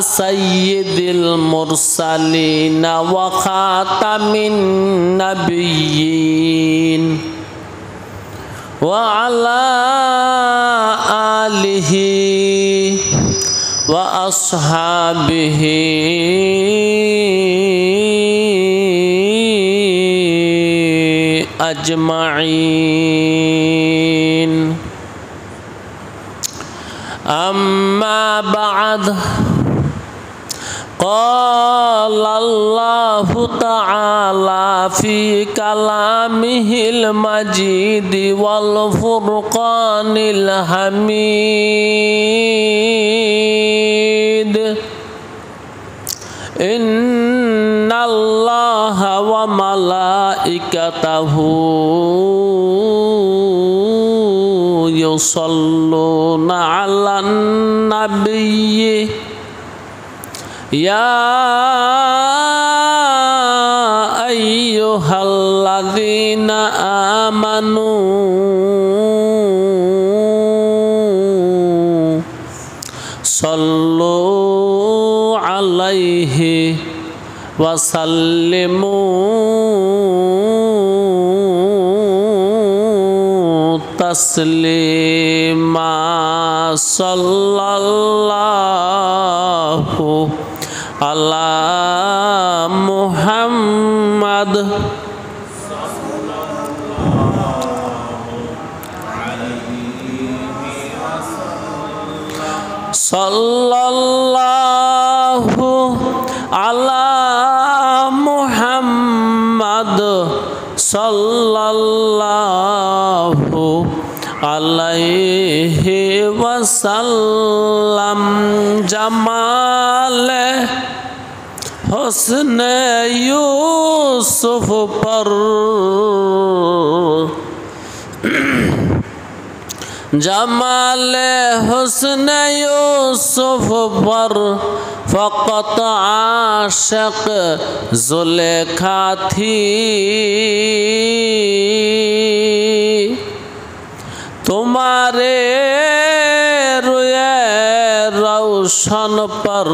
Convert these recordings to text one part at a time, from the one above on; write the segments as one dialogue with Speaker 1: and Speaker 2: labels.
Speaker 1: sayyidil mursalin wa khatamin nabiyyin wa ala alihi wa ashabihi ajma'in. Amma ba'd. Qala Allahu ta'ala fi kalamihil majid wal furqanil hamid. Inna Allaha wa malaikatahu yusalluna 'alan nabiyyi ya ayyuhalladzina amanu sallu 'alaihi wa sallimu taslima. Sallallahu ala Muhammad sallallahu ala Muhammad sallallahu alaihi wasallam. Jamale husne Yusuf par Jamale husne Yusuf par faqat आशिक जुलेखा थी. तुम्हारे रुए रोशन पर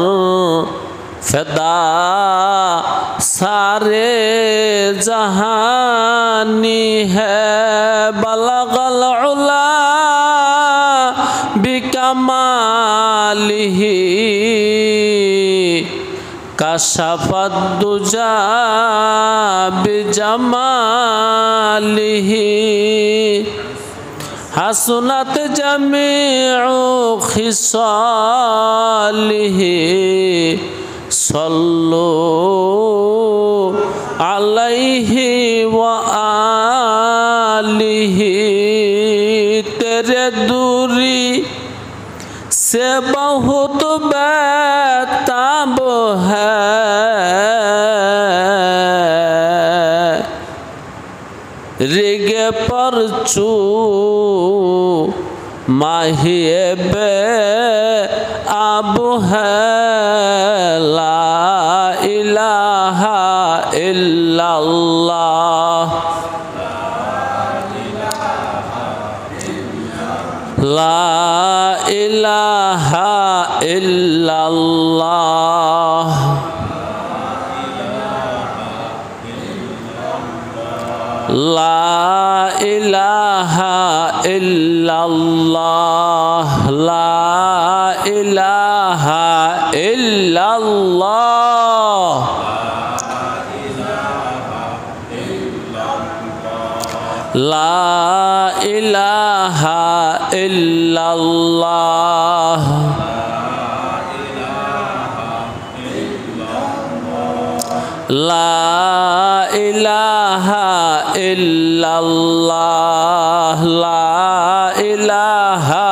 Speaker 1: फिदा सारे जहानी है. बलगल उला बिकमालिही कशफत दुजा बिजमालिही. हसनत जमीउ खिसालिही. सल्लु अलैहि व आलिही. तेरे दूरी से बहुत बेताब है रिगे परचू माहिए बे आब है. ला इलाहा इल्लल्लाह ला इलाहा इल्लल्लाह ला इलाहा इल्लल्लाह ला इलाहा इल्लल्लाह ला इलाहा इल्लल्लाह ला इलाहा इल्लल्लाह ला इलाहा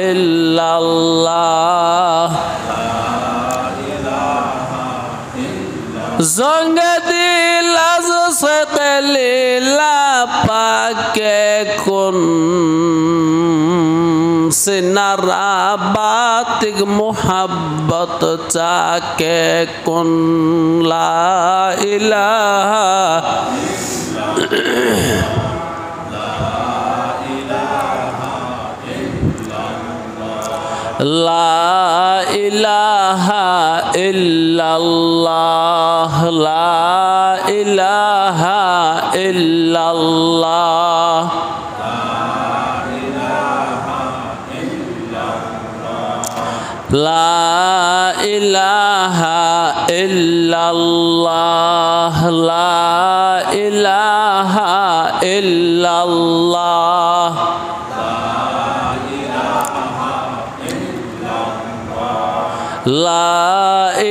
Speaker 1: इल्लल्लाह. ज़ंग दिल अज़ से लीला पाके कुन सिनारा बातिक मोहब्बत चाके कुन. ला इलाहा ला इलाहा ইল্লাল্লাহ লা ইলাহা ইল্লাল্লাহ লা ইলাহা ইল্লাল্লাহ লা ইলাহা ইল্লাল্লাহ লা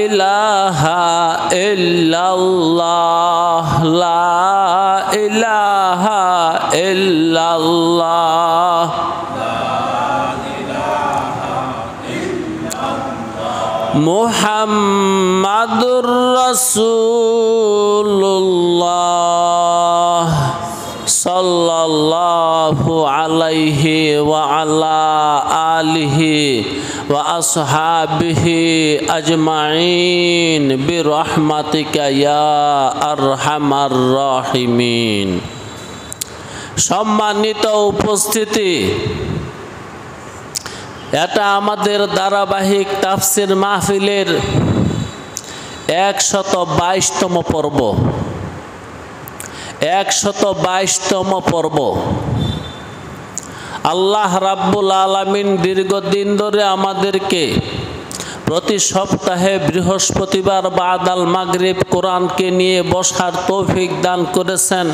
Speaker 1: ইলাহা ইল্লাল্লাহ লা ইলাহা ইল্লাল্লাহ মুহাম্মাদুর রাসূলুল্লাহ সাল্লাল্লাহু আলাইহি ওয়া আলা আলিহি ওয়া আসহাবিহি আজমাইন বিরহমাতিকা ইয়া আরহামার রাহিমিন। সম্মানিত উপস্থিতি, এটা আমাদের ধারাবাহিক তাফসির মাহফিলের 122তম পর্ব। 122তম পর্ব। আল্লাহ রাব্বুল আলামিন দীর্ঘদিন ধরে আমাদেরকে প্রতি সপ্তাহে বৃহস্পতিবার বাদাল মাগরিব কোরআনকে নিয়ে বসার তৌফিক দান করেছেন।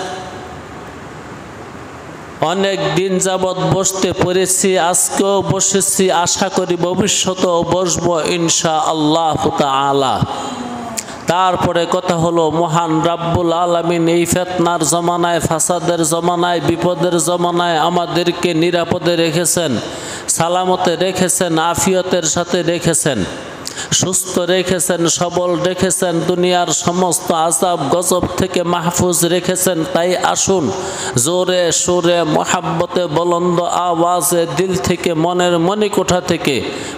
Speaker 1: অনেক দিন যাবৎ বসতে পেরেছি, আজকেও বসেছি, আশা করি ভবিষ্যতেও বসবো ইনশাআল্লাহ তাআলা। তারপরে কথা হলো, মহান রাব্বুল আলামিন এই ফিতনার জমানায়, ফাসাদের জমানায়, বিপদের জমানায় আমাদেরকে নিরাপদে রেখেছেন, সালামতে রেখেছেন, আফিয়তের সাথে রেখেছেন, সুস্থ রেখেছেন, সবল রেখেছেন, দুনিয়ার সমস্ত আযাব গজব থেকে মাহফুজ রেখেছেন। তাই আসুন জোরে সুরে মোহাব্বতে বুলন্দ আওয়াজে দিল থেকে, মনের মণিকোঠা থেকে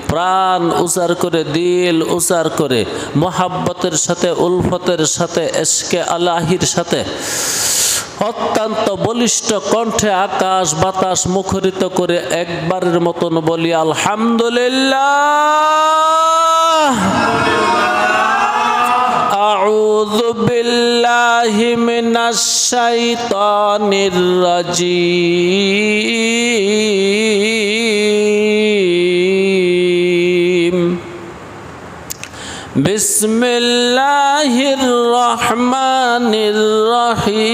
Speaker 1: প্রাণ উজাড় করে, দিল উজাড় করে, মোহাব্বতের সাথে, উলফতের সাথে, ইশকে আলাহির সাথে অত্যন্ত বলিষ্ঠ কণ্ঠে আকাশ বাতাস মুখরিত করে একবারের মতন বলি আলহামদুলিল্লাহ। আউযু বিল্লাহি মিনাশ শাইতানির রাজীম। বিসমিল্লাহির রহমানির রহিম।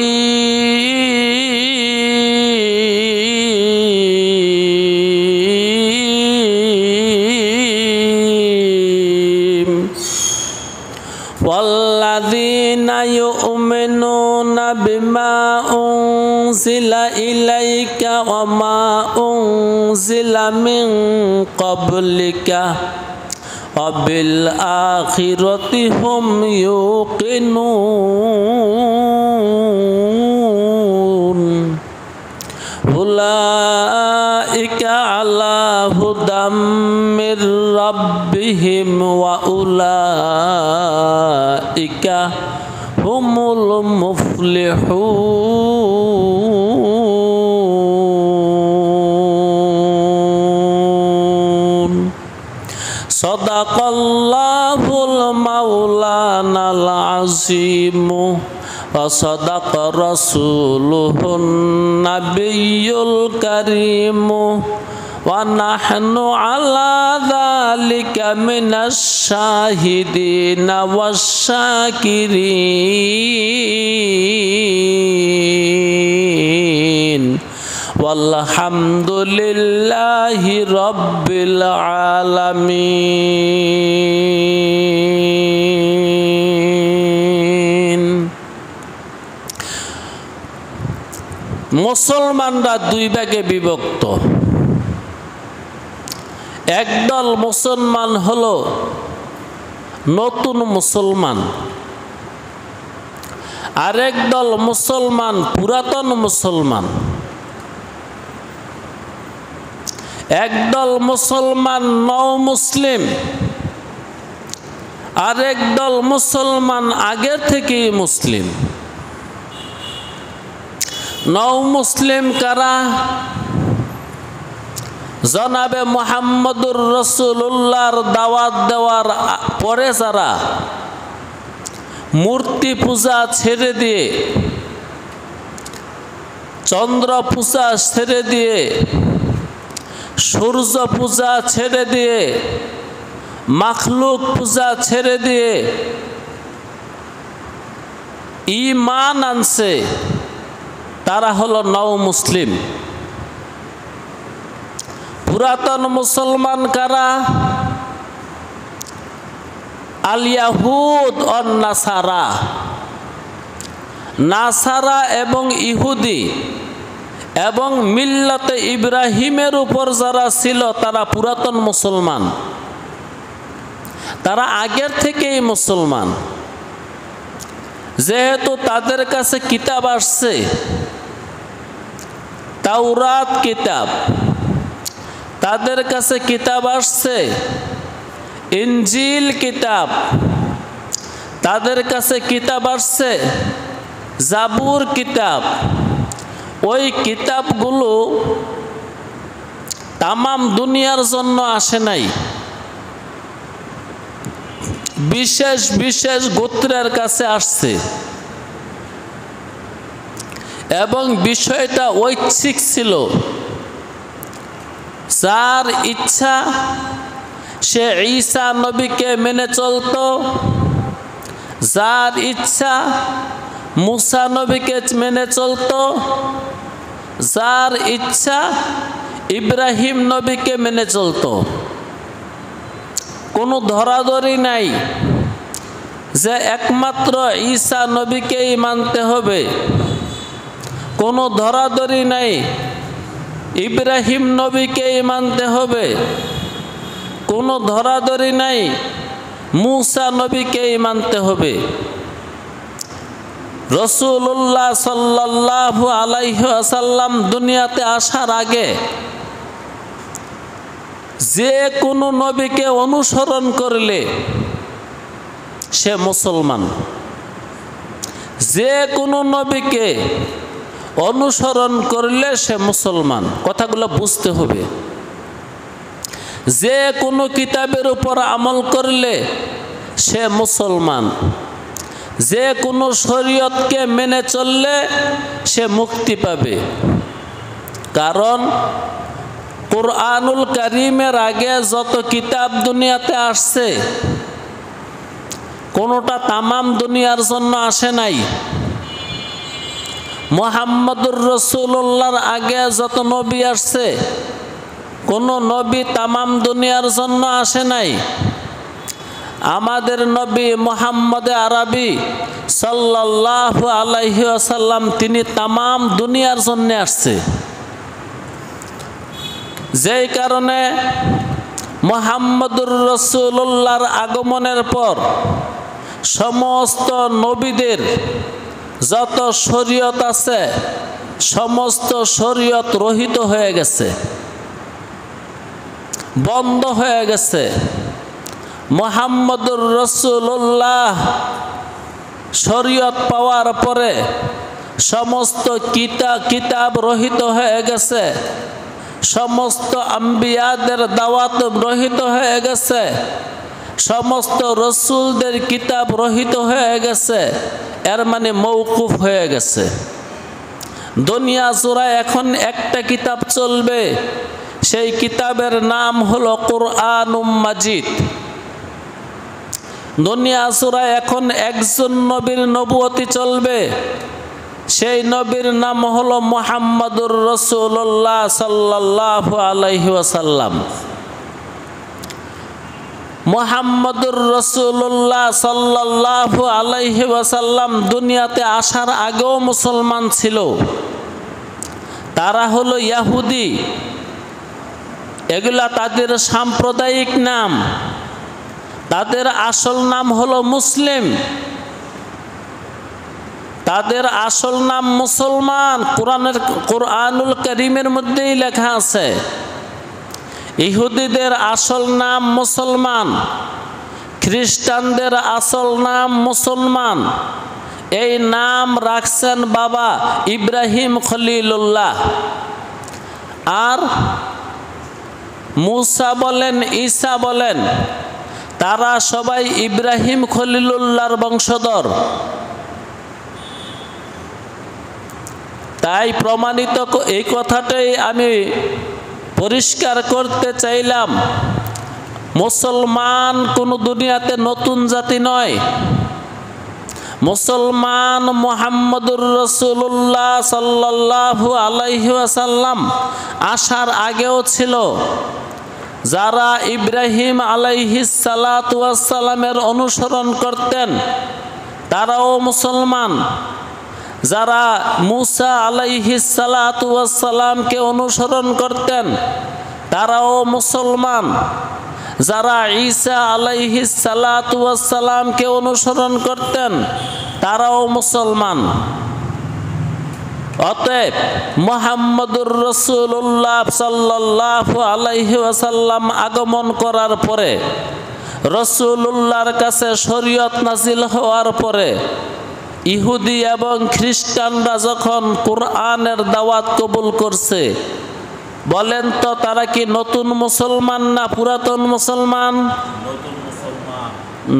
Speaker 1: ওয়াল্লাযীনা ইউমিনুনা বিমা উনজিলা ইলাইকা ওয়া মা উনজিলা মিন ক্বাবলিকা وبالآخرة هم يوقنون أولئك على هدى من ربهم وأولئك هم المفلحون সাদাকাল্লাহুল মাওলানাল আযীম ওয়া সাদাকা রাসূলুহুন নাবিয়্যুল কারীম ওয়া নাহনু আলা যালিকা মিনাশ শাহিদিনা ওয়াশ শাকিরিন ওয়ালহামদুলিল্লাহি রাব্বিল আলামিন। মুসলমানরা দুই ভাগে বিভক্ত। একদল মুসলমান হলো নতুন মুসলমান, আরেক দল মুসলমান পুরাতন মুসলমান। একদল মুসলমান নও মুসলিম, আরেক দল মুসলমান আগের থেকেই মুসলিম। নও মুসলিম কারা? জনাবে মুহাম্মদুর রাসূলুল্লাহর দাওয়াত দেওয়ার পরে যারা মূর্তি পূজা ছেড়ে দিয়ে, চন্দ্র পূজা ছেড়ে দিয়ে, সূর্য পূজা ছেড়ে দিয়ে, মাখলুক পূজা ছেড়ে দিয়ে ঈমান আনছে, তারা হলো নও মুসলিম। পুরাতন মুসলমান কারা? আল ইয়াহুদ অন নাসারা, নাসারা এবং ইহুদি এবং মিল্লাতে ইব্রাহিমের উপর যারা ছিল তারা পুরাতন মুসলমান, তারা আগের থেকেই মুসলমান। যেহেতু তাদের কাছে কিতাব আসছে, তাওরাত কিতাব, তাদের কাছে কিতাব আসছে ইনজিল কিতাব, তাদের কাছে কিতাব আসছে জাবুর কিতাব। ওই কিতাবগুলো তামাম দুনিয়ার জন্য আসে নাই, বিশেষ বিশেষ গোত্রের কাছে আসছে এবং বিষয়টা ঐচ্ছিক ছিল। যার ইচ্ছা সে ঈসা নবীকে মেনে চলত, যার ইচ্ছা মুসা নবীকে মেনে চলত, যার ইচ্ছা ইব্রাহিম নবীকে মেনে চলত। কোনো ধরাধরি নাই যে একমাত্র ঈসা নবীকেই মানতে হবে, কোনো ধরাধরি নাই ইব্রাহিম নবীকেই মানতে হবে, কোনো ধরাধরি নাই মুসা নবীকেই মানতে হবে। রাসূলুল্লাহ সাল্লাল্লাহু আলাইহি ওয়াসাল্লাম দুনিয়াতে আসার আগে যে কোনো নবীকে অনুসরণ করলে সে মুসলমান, যে কোনো নবীকে অনুসরণ করলে সে মুসলমান। কথাগুলো বুঝতে হবে। যে কোনো কিতাবের উপর আমল করলে সে মুসলমান, যে কোনো শরীয়তকে মেনে চললে সে মুক্তি পাবে। কারণ কুরআনুল কারীমের আগে যত কিতাব দুনিয়াতে আসছে কোনোটা তামাম দুনিয়ার জন্য আসে নাই। মুহাম্মদুর রাসূলুল্লাহর আগে যত নবী আসছে কোনো নবী তামাম দুনিয়ার জন্য আসে নাই। আমাদের নবী মুহাম্মদ আরবি সাল্লাল্লাহু আলাইহি ওয়াসাল্লাম তিনি তামাম দুনিয়ার জন্য আসছে। যেই কারণে মুহাম্মদুর রাসূলুল্লাহর আগমনের পর সমস্ত নবীদের যত শরীয়ত আছে সমস্ত শরীয়ত রহিত হয়ে গেছে, বন্ধ হয়ে গেছে। মুহাম্মদুর রাসূলুল্লাহ শরীয়ত পাওয়ার পরে সমস্ত কিতাব রহিত হয়ে গেছে, সমস্ত আম্বিয়াদের দাওয়াত রহিত হয়ে গেছে, সমস্ত রসুলদের কিতাব রহিত হয়ে গেছে। এর মানে মওকুফ হয়ে গেছে। দুনিয়া জুড়ে এখন একটা কিতাব চলবে, সেই কিতাবের নাম হলো কুরআনুম মাজিদ। দুনিয়া জুড়ে এখন একজন নবীর নবুয়তি চলবে, সেই নবীর নাম হলো মুহাম্মদুর রাসূলুল্লাহ সাল্লাল্লাহু আলাইহি ওয়াসাল্লাম। মুহাম্মদুর রাসূলুল্লাহ সাল্লাল্লাহু আলাইহি ওয়াসাল্লাম দুনিয়াতে আসার আগেও মুসলমান ছিল। তারা হলো ইহুদি, এগুলা তাদের সাম্প্রদায়িক নাম। তাদের আসল নাম হলো মুসলিম, তাদের আসল নাম মুসলমান। কুরআনুল কারীমের মধ্যেই লেখা আছে ইহুদিদের আসল নাম মুসলমান, খ্রিস্টানদের আসল নাম মুসলমান। এই নাম রাখছেন বাবা ইব্রাহিম খলিলুল্লাহ। আর মুসা বলেন, ঈসা বলেন, তারা সবাই ইব্রাহিম খলিলুল্লাহর বংশধর। তাই প্রমাণিত এই কথাটাই আমি পরিষ্কার করতে চাইলাম, মুসলমান কোনো দুনিয়াতে নতুন জাতি নয়। মুসলমান মুহাম্মদুর রাসূলুল্লাহ সাল্লাল্লাহু আলাইহি ওয়াসাল্লাম আসার আগেও ছিল। যারা ইব্রাহিম আলাইহিস সালাতু ওয়াস সালামের অনুসরণ করতেন তারাও মুসলমান। যারা মুসা আলাইহিস সালাতু ওয়াস সালামকে অনুসরণ করতেন তারাও মুসলমান। যারা ঈসা আলাইহিস সালাতু ওয়াস সালামকে অনুসরণ করতেন তারাও মুসলমান। অতএব মুহাম্মদুর রাসূলুল্লাহ সাল্লাল্লাহু আলাইহি ওয়াসাল্লাম আগমন করার পরে, রাসূলুল্লাহর কাছে শরীয়ত নাজিল হওয়ার পরে, ইহুদি এবং খ্রিস্টানরা যখন কোরআনের দাওয়াত কবুল করছে, বলেন তো তারা কি নতুন মুসলমান না পুরাতন মুসলমান?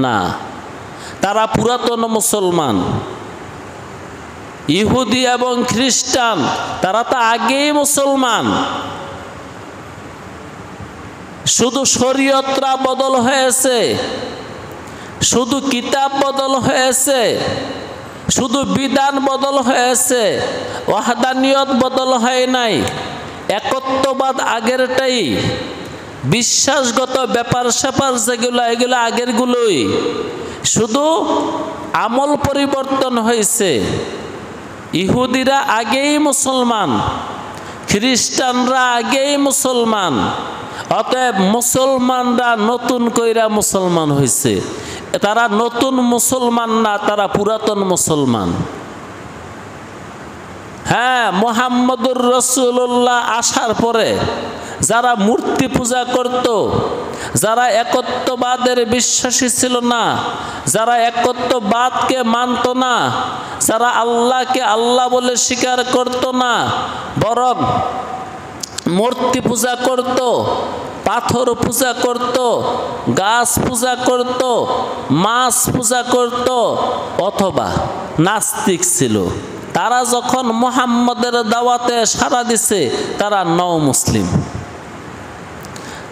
Speaker 1: না, তারা পুরাতন মুসলমান। ইহুদি এবং খ্রিস্টান তারা তো আগেই মুসলমান, শুধু শরীয়তরা বদল হয়েছে, শুধু কিতাব বদল হয়েছে, শুধু বিধান বদল হয়েছে, ওয়াহদানিয়ত বদল হয় নাই। একত্ববাদ আগেরটাই, বিশ্বাসগত ব্যাপার স্যাপার যেগুলো এগুলো আগেরগুলোই, শুধু আমল পরিবর্তন হয়েছে। ইহুদিরা আগেই মুসলমান, খ্রিস্টানরা আগেই মুসলমান। অতএব মুসলমানরা নতুন কইরা মুসলমান হয়েছে, তারা নতুন মুসলমান না, তারা পুরাতন মুসলমান। হ্যাঁ, মুহাম্মদুর রাসূলুল্লাহ আসার পরে যারা মূর্তি পূজা করত, যারা একত্ববাদের বিশ্বাসী ছিল না, যারা একত্ববাদকে মানত না, যারা আল্লাহকে আল্লাহ বলে স্বীকার করত না, বরং মূর্তি পূজা করত, পাথর পূজা করত, গাছ পূজা করত, মাছ পূজা করত, অথবা নাস্তিক ছিল, তারা যখন মুহাম্মদের দাওয়াতে সাড়া দিছে তারা নও মুসলিম।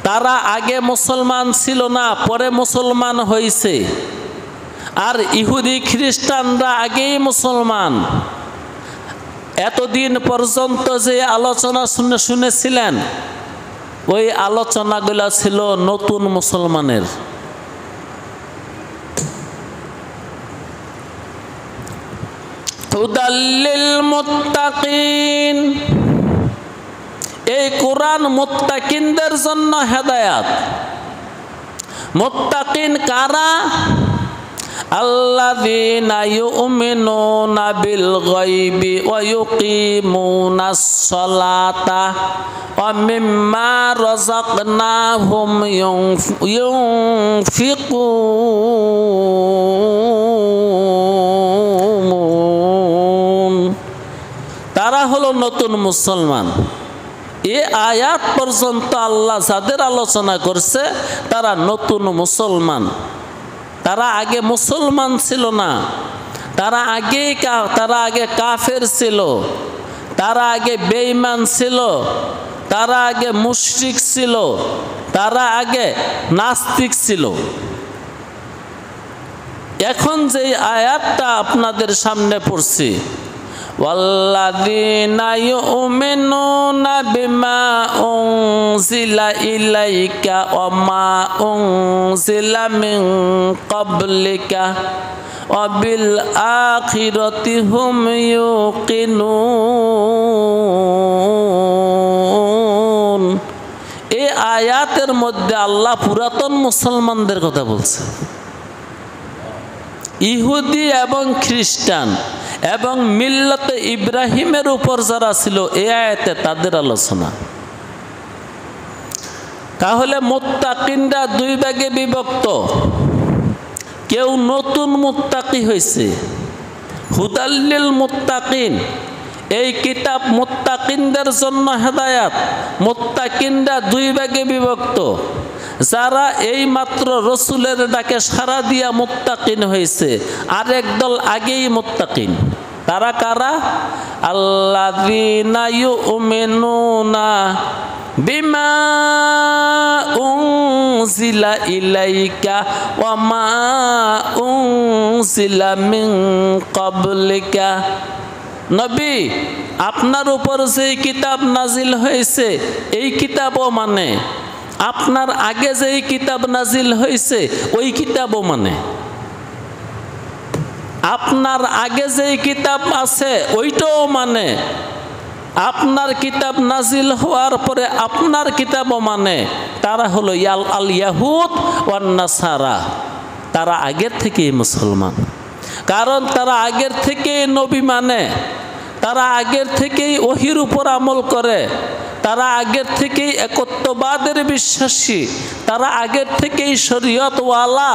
Speaker 1: তারা আগে মুসলমান ছিল না, পরে মুসলমান হয়েছে। আর ইহুদি খ্রিস্টানরা আগেই মুসলমান। এতদিন পর্যন্ত যে আলোচনা শুনেছিলেন, ওই আলোচনাগুলো ছিল নতুন মুসলমানের। হুদাল্লিল মুত্তাকিন, এই কোরআন মুত্তাকিনদের জন্য হেদায়াত। মুত্তাকিন কারা? আল্লাযীনা ইউমিনুনা বিল গায়বি ওয়া ইউকিমুনাস সালাতা ওয়া মিম্মা রাযাকনাহুম ইউনফিকুন। তারা হলো নতুন মুসলমান। এ আয়াত পর্যন্ত আল্লাহ যাদের আলোচনা করছে তারা নতুন মুসলমান। তারা আগে মুসলমান ছিল না, তারা আগে কাফের ছিল, তারা আগে বেঈমান ছিল, তারা আগে মুশরিক ছিল, তারা আগে নাস্তিক ছিল। এখন যে আয়াতটা আপনাদের সামনে পড়ছি, ওয়াল্লাযীনা ইউমিনুনা বিমা উনজিলা ইলাইকা ওয়া মা উনজিলা মিন ক্বাবলিকা ওয়া বিল আখিরাতি হুম ইউকিনুন। এই আয়াতের মধ্যে আল্লাহ পুরাতন মুসলমানদের কথা বলছে। ইহুদি এবং খ্রিস্টান এবং মিল্লাতে ইব্রাহিমের উপর যারা ছিল এই আয়াতে তাদের আলোচনা। তাহলে মুত্তাকিনরা দুই ভাগে বিভক্ত। কেউ নতুন মুত্তাকি হয়েছে, হুদাল্লিল মুত্তাকিন, এই কিতাব মুত্তাকিনদের জন্য হেদায়াত। মুত্তাকিনরা দুই ভাগে বিভক্ত। যারা এই মাত্র রসুলের ডাকে সাড়া দিয়া মুত্তাকিন হয়েছে, আরেক দল আগেই মুত্তাকিন। তারা কারা? আল্লাযীনা ইউমিনুনা বিমা উনজিলা ইলাইকা ওয়া মা উনজিলা মিন ক্বাবলিকা। নবী, আপনার উপর যে কিতাব নাজিল হয়েছে এই কিতাবও মানে, আপনার আগে যেই কিতাব নাজিল হয়েছে ওই কিতাবও মানে, আপনার আগে যেই কিতাব আছে ওইটাও মানে, আপনার কিতাব নাজিল হওয়ার পরে আপনার কিতাবও মানে। তারা হলো আল ইয়াহুদ ওয়ান নাসারা। তারা আগের থেকেই মুসলমান, কারণ তারা আগের থেকেই নবী মানে, তারা আগের থেকেই ওহির উপর আমল করে, তারা আগের থেকেই একত্ববাদের বিশ্বাসী, তারা আগের থেকেই শরীয়তওয়ালা,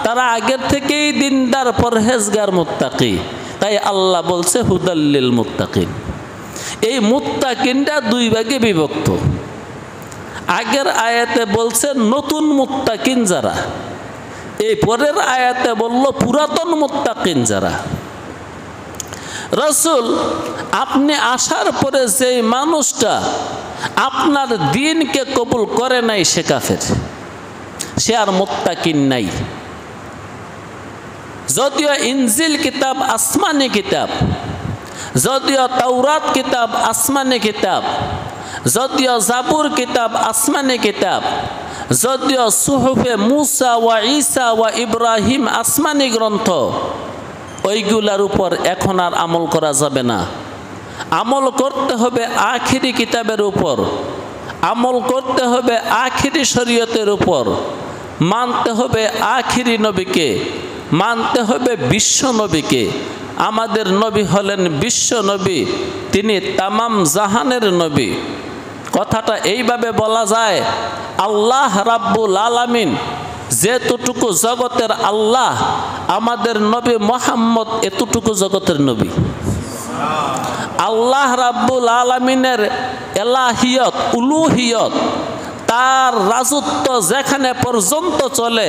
Speaker 1: তারা আগের থেকেই দিনদার পরহেজগার মুত্তাকি। তাই আল্লাহ বলছে হুদাল্লিল মুত্তাকিন। এই মুত্তাকিনটা দুই ভাগে বিভক্ত। আগের আয়াতে বলছে নতুন মুত্তাকিন যারা, এই পরের আয়াতে বলল পুরাতন মুত্তাকিন যারা। রাসূল, আপনি আসার পরে যে মানুষটা আপনার দ্বীনকে কবুল করে নাই সে কাফের, সে আর মুত্তাকিন নাই। যদিও ইনজিল কিতাব আসমানি কিতাব, যদিও তাওরাত কিতাব আসমানি কিতাব, যদিও জাবুর কিতাব আসমানি কিতাব, যদিও সুহুফে মুসা ওয়া ঈসা ওয়া ইব্রাহিম আসমানি গ্রন্থ, ওইগুলার উপর এখন আর আমল করা যাবে না। আমল করতে হবে আখিরি কিতাবের উপর, আমল করতে হবে আখিরি শরীয়তের উপর, মানতে হবে আখিরি নবীকে, মানতে হবে বিশ্ব নবীকে। আমাদের নবী হলেন বিশ্ব নবী, তিনি তামাম জাহানের নবী। কথাটা এইভাবে বলা যায়, আল্লাহ রাব্বুল আলামিন যেতটুকু জগতের আল্লাহ, আমাদের নবী মুহাম্মদ এতটুকু জগতের নবী। আল্লাহ রাব্বুল আলামিনের এলাহিয়ত, উলুহিয়ত, তার রাজত্ব যেখানে পর্যন্ত চলে,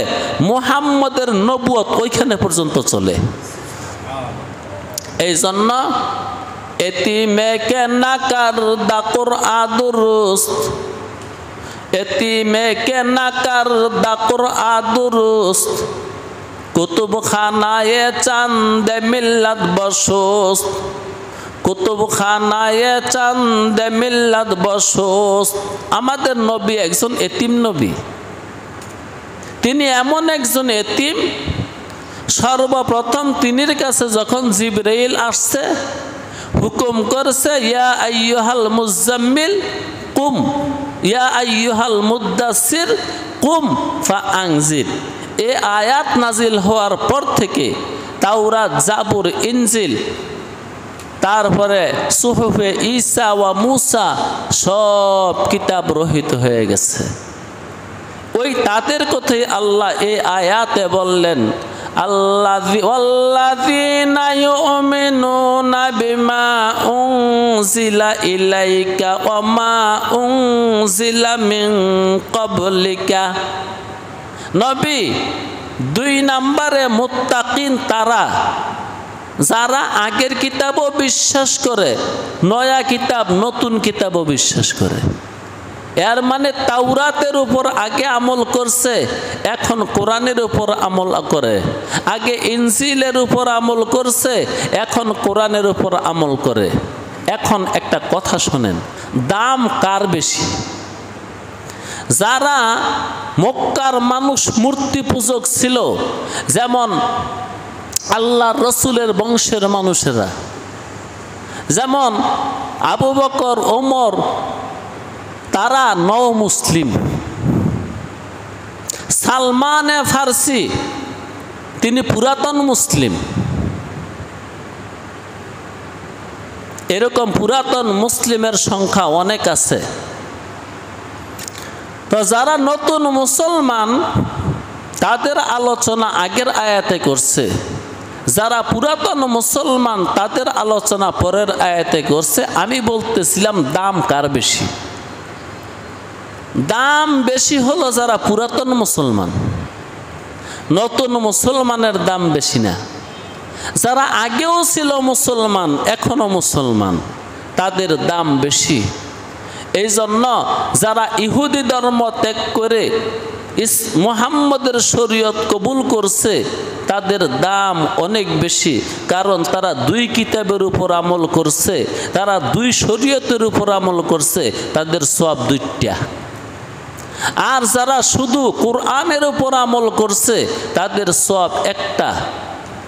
Speaker 1: মুহাম্মদের নবুয়ত ওইখানে পর্যন্ত চলে। এই জন্য এতিমে কে নাকার দাকুর আদুরুস্ত, এতিমে কে নাকার দাকুর আদুরুস্ত, কুতুব খানায়ে চান্দে মিল্লাত বসুস্ত, কুতুব খানায়ে চান্দে মিল্লাত বসুস্ত। আমাদের নবী একজন এতিম নবী। তিনি এমন একজন এতিম, সর্বপ্রথম তিনির কাছে যখন জিবরাইল আসছে, হুকুম করছে ইয়া আইয়ুহাল মুজাম্মিল কুম, ইয়া আইয়ুহাল মুদ্দাসির কুম ফাআনজির। এই আয়াত নাজিল হওয়ার পর থেকে তাওরাত, জাবুর, ইনজিল, তারপরে সুহুফে ঈসা ওয়া মুসা সব কিতাব রহিত হয়ে গেছে। ওই তাদের কথাই আল্লাহ এই আয়াতে বললেন, আল্লাযীনা ইউমিনুনা বিমা উনজিলা ইলাইকা ওয়া মা উনজিলা মিন ক্বাবলিকা। নবী, দুই নম্বরে মুত্তাকিন তারা যারা আগের কিতাবও বিশ্বাস করে, নয়া কিতাব নতুন কিতাবও বিশ্বাস করে। এর মানে তাওরাতের উপর আগে আমল করছে, এখন কোরআনের উপর আমল করে। আগে ইনজিলের উপর আমল করছে, এখন কোরআনের উপর আমল করে। এখন একটা কথা শোনেন, দাম কার বেশি? যারা মক্কার মানুষ মূর্তি পূজক ছিল, যেমন আল্লাহর রসুলের বংশের মানুষেরা, যেমন আবু বকর, ওমর, তারা নও মুসলিম। সালমানে ফার্সি, তিনি পুরাতন মুসলিম। এরকম পুরাতন মুসলিমের সংখ্যা অনেক আছে। তো যারা নতুন মুসলমান, তাদের আলোচনা আগের আয়াতে করছে। যারা পুরাতন মুসলমান তাদের আলোচনা পরের আয়াতে করছে। আমি বলতেছিলাম দাম কার বেশি? দাম বেশি হলো যারা পুরাতন মুসলমান, নতুন মুসলমানের দাম বেশি না। যারা আগেও ছিল মুসলমান এখনো মুসলমান তাদের দাম বেশি। এই জন্য যারা ইহুদি ধর্ম ত্যাগ করে মুহাম্মদের শরীয়ত কবুল করছে তাদের দাম অনেক বেশি, কারণ তারা দুই কিতাবের উপর আমল করছে, তারা দুই শরীয়তের উপর আমল করছে, তাদের সওয়াব দুইটা। আর যারা শুধু কোরআনের উপর আমল করছে তাদের সওয়াব একটা।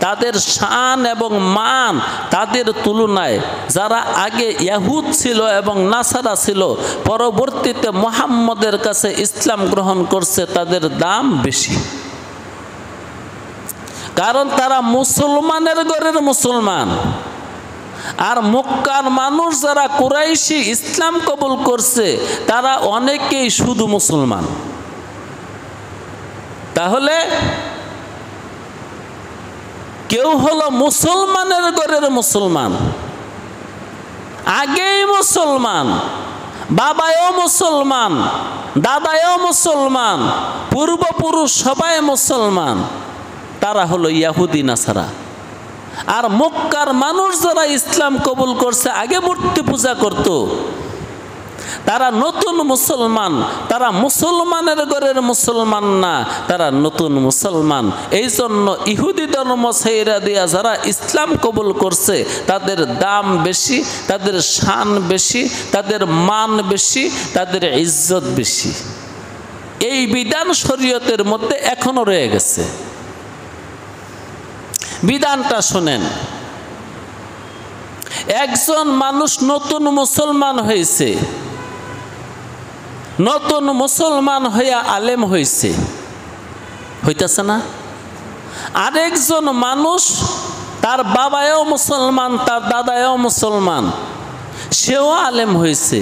Speaker 1: তাদের শান এবং মান তাদের তুলনায় যারা আগে ইয়াহুদ ছিল এবং নাসারা ছিল পরবর্তীতে মুহাম্মদের কাছে ইসলাম গ্রহণ করছে তাদের দাম বেশি, কারণ তারা মুসলমানের ঘরের মুসলমান। আর মক্কার মানুষ যারা কুরাইশি ইসলাম কবুল করছে তারা অনেকেই শুধু মুসলমান। তাহলে কেউ হলো মুসলমানের ঘরের মুসলমান, আগেই মুসলমান, বাবাও মুসলমান, দাদাও মুসলমান, পূর্বপুরুষ সবাই মুসলমান, তারা হলো ইয়াহুদি নাসারা। আর মক্কার মানুষ যারা ইসলাম কবুল করছে আগে মূর্তি পূজা করত, তারা নতুন মুসলমান, তারা মুসলমানের ঘরের মুসলমান না, তারা নতুন মুসলমান। এই জন্য ইহুদি ধর্ম ছেড়ে দিয়া যারা ইসলাম কবুল করছে তাদের দাম বেশি, তাদের শান বেশি, তাদের মান বেশি, তাদের ইজ্জত বেশি। এই বিধান শরীয়তের মধ্যে এখনো রয়ে গেছে। বিধানটা শোনেন, একজন মানুষ নতুন মুসলমান হয়েছে, নতুন মুসলমান হইয়া আলেম হয়েছে, হইতেছে না? আরেকজন মানুষ তার বাবাও মুসলমান, তার দাদাও মুসলমান, সেও আলেম হয়েছে।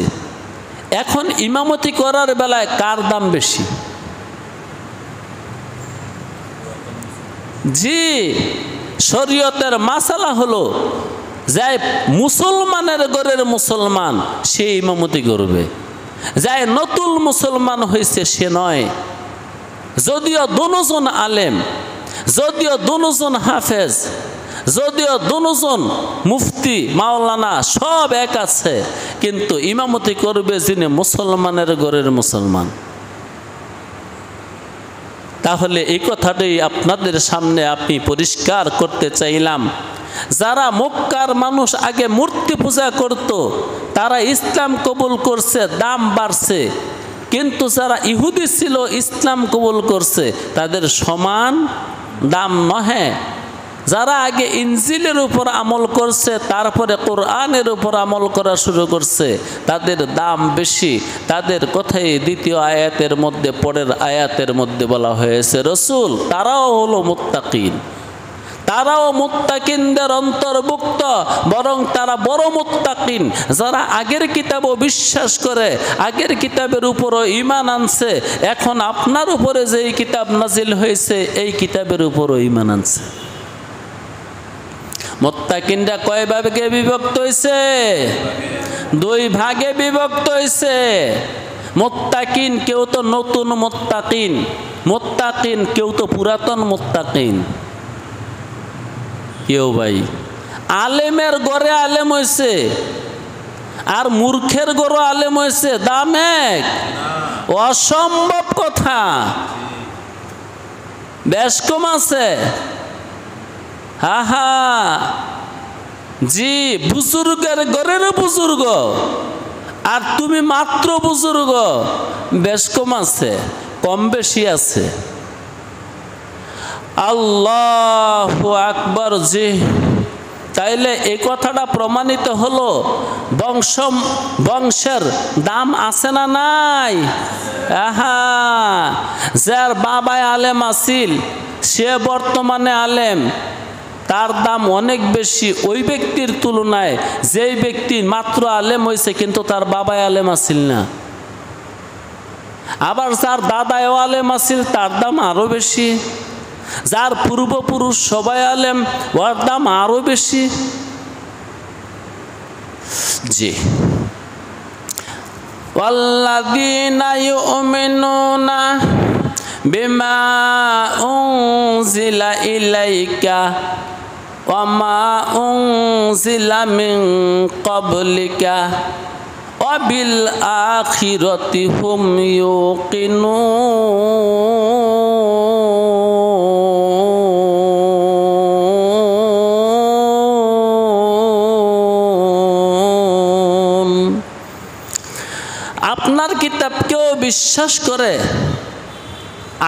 Speaker 1: এখন ইমামতি করার বেলায় কার দাম বেশি? জি, শরীয়তের মাসালা হলো যে মুসলমানের ঘরের মুসলমান সে ইমামতি করবে, যাই নতুন মুসলমান হয়েছে সে নয়। যদিও দুজন আলেম, যদিও দুজন হাফেজ, যদিও দুজন মুফতি মাওলানা সব এক আছে, কিন্তু ইমামতি করবে যিনি মুসলমানের ঘরের মুসলমান। তাহলে এই কথাটাই আপনাদের সামনে আমি পরিষ্কার করতে চাইলাম। যারা মক্কার মানুষ আগে মূর্তি পূজা করত তারা ইসলাম কবুল করছে, দাম বাড়ছে, কিন্তু যারা ইহুদি ছিল ইসলাম কবুল করছে তাদের সমান দাম নহে। যারা আগে ইনজিলের উপর আমল করছে তারপরে কোরআনের উপর আমল করা শুরু করছে তাদের দাম বেশি। তাদের কথাই দ্বিতীয় আয়াতের মধ্যে, পরের আয়াতের মধ্যে বলা হয়েছে রসুল তারাও হলো মুত্তাকিন, তারাও মুত্তাকিনদের অন্তর্ভুক্ত, বরং তারা বড় মুত্তাকিন যারা আগের কিতাবও বিশ্বাস করে, আগের কিতাবের উপরও ঈমান আনছে, এখন আপনার উপরে যেই কিতাব নাজিল হয়েছে এই কিতাবের উপরও ঈমান আনছে। মুত্তাকিনরা কয় ভাগে বিভক্ত হয়েছে? দুই ভাগে বিভক্ত হয়েছে। মুত্তাকিন কেউ তো নতুন মুত্তাকিন, মুত্তাকিন কেউ তো পুরাতন মুত্তাকিন। কেউ ভাই আলেমের ঘরে আলেম হয়েছে আর মূর্খের ঘরে আলেম হয়েছে, দাম এক? অসম্ভব কথা, বেশ কম আছে। হা হা, জি, বুজুর্গের ঘরের বুজুর্গ আর তুমি মাত্র বুজুর্গ, বেশ কম আছে, কম বেশি আছে। আল্লাহু আকবার। জি, তাইলে এই কথাটা প্রমাণিত হলো বংশের দাম আছে না নাই? আহা, যার বাবায় আলেম আছিল সে বর্তমানে আলেম, তার দাম অনেক বেশি ওই ব্যক্তির তুলনায় যেই ব্যক্তি মাত্র আলেম হয়েছে কিন্তু তার বাবায় আলেম আছিল না। আবার যার দাদায়ও আলেম আছিল তার দাম আরো বেশি। যার পূর্বপুরুষ সবাই আলেম, ওর দাম আরো বেশি। জি, ওয়াল্লাযীনা ইউমিনুনা বিমা উনজিলা ইলাইকা ওয়া মা উনজিলা মিন ক্বাবলিকা ওয়া বিল আখিরাতি হুম ইউকিনুন। আপনার কিতাবকেও বিশ্বাস করে,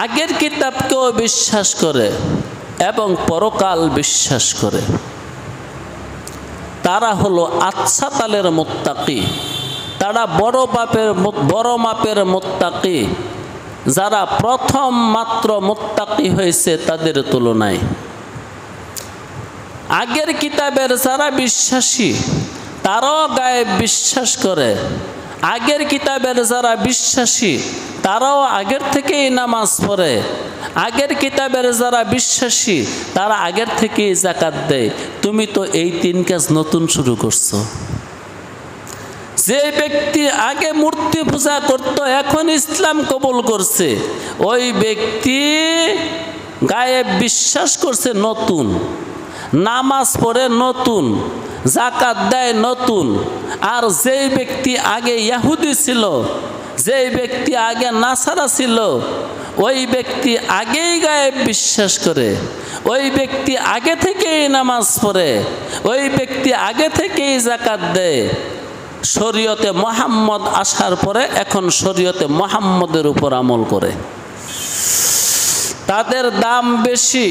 Speaker 1: আগের কিতাবকেও বিশ্বাস করে এবং পরকাল বিশ্বাস করে, তারা হলো আচ্ছা তালের মুত্তাকি, তারা বড় মাপের মুত্তাকি, যারা প্রথম মাত্র মুত্তাকি হয়েছে তাদের তুলনায়। আগের কিতাবের যারা বিশ্বাসী তারাও গায়েব বিশ্বাস করে, আগের কিতাবের যারা বিশ্বাসী তারাও আগের থেকেই নামাজ পড়ে, আগের কিতাবের যারা বিশ্বাসী তারা আগের থেকেই যাকাত দেয়। তুমি তো এই 3 কাজ নতুন শুরু করছো। যে ব্যক্তি আগে মূর্তি পূজা করত এখন ইসলাম কবুল করছে, ওই ব্যক্তি গায়েব বিশ্বাস করছে নতুন, নামাজ পড়ে নতুন, যাকাত দেয় নতুন। আর যেই ব্যক্তি আগে ইহুদি ছিল, যেই ব্যক্তি আগে নাসারা ছিল, ওই ব্যক্তি আগেই গায়েব বিশ্বাস করে, ওই ব্যক্তি আগে থেকেই নামাজ পড়ে, ওই ব্যক্তি আগে থেকেই যাকাত দেয়। শরীয়তে মুহাম্মদ আসার পরে এখন শরীয়তে মুহাম্মদের উপর আমল করে। তাদের দাম বেশি,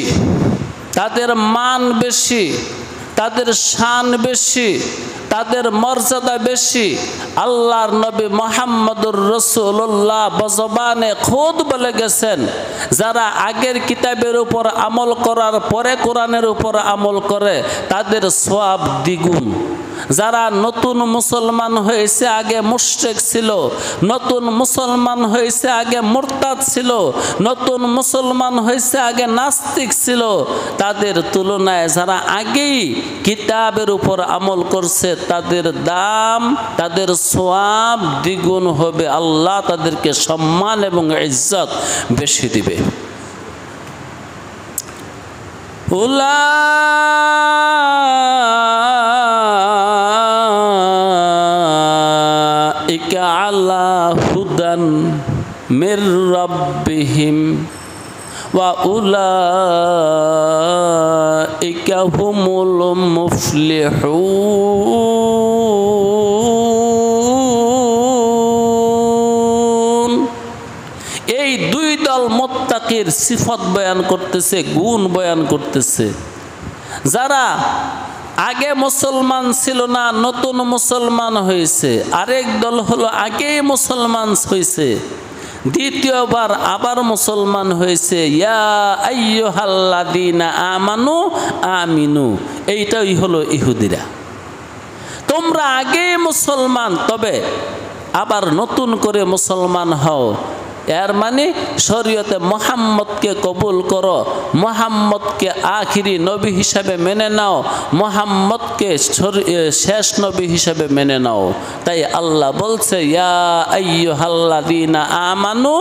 Speaker 1: তাদের মান বেশি, তাদের শান বেশি, তাদের মর্যাদা বেশি। আল্লাহর নবী মুহাম্মদুর রাসূলুল্লাহ বজবানে খুদ বলে গেছেন, যারা আগের কিতাবের উপর আমল করার পরে কোরআনের উপর আমল করে তাদের সওয়াব দ্বিগুণ। যারা নতুন মুসলমান হয়েছে আগে মুশরিক ছিল, নতুন মুসলমান হয়েছে আগে মুরতাদ ছিল, নতুন মুসলমান হয়েছে আগে নাস্তিক ছিল, তাদের তুলনায় যারা আগেই কিতাবের উপর আমল করছে তাদের দাম, তাদের সওয়াব দ্বিগুণ হবে। আল্লাহ তাদেরকে সম্মান এবং ইজ্জত বেশি দিবে। উলাইকা আলা হুদান মির রাব্বিহিম ওয়া উলাইকা হুমুল মুফলিহুন। এই 2 দল মুত্তাকির সিফত বয়ান করতেছে, গুণ বয়ান করতেছে। যারা আগে মুসলমান ছিল না, নতুন মুসলমান হয়েছে। আরেক দল হলো আগেই মুসলমান হয়েছে, দ্বিতীয়বার আবার মুসলমান হয়েছে। ইয়া আইয়ুহাল্লাযীনা আমানু আমিনু, এইটাই হলো ইহুদিরা। তোমরা আগেই মুসলমান, তবে আবার নতুন করে মুসলমান হও। এর মানে শরীয়তে মুহাম্মদকে কবুল করো, মুহাম্মদকে আখিরি নবী হিসাবে মেনে নাও, মুহাম্মদকে শেষ নবী হিসাবে মেনে নাও। তাই আল্লাহ বলছে ইয়া আইয়ুহাল্লাযীনা আমানু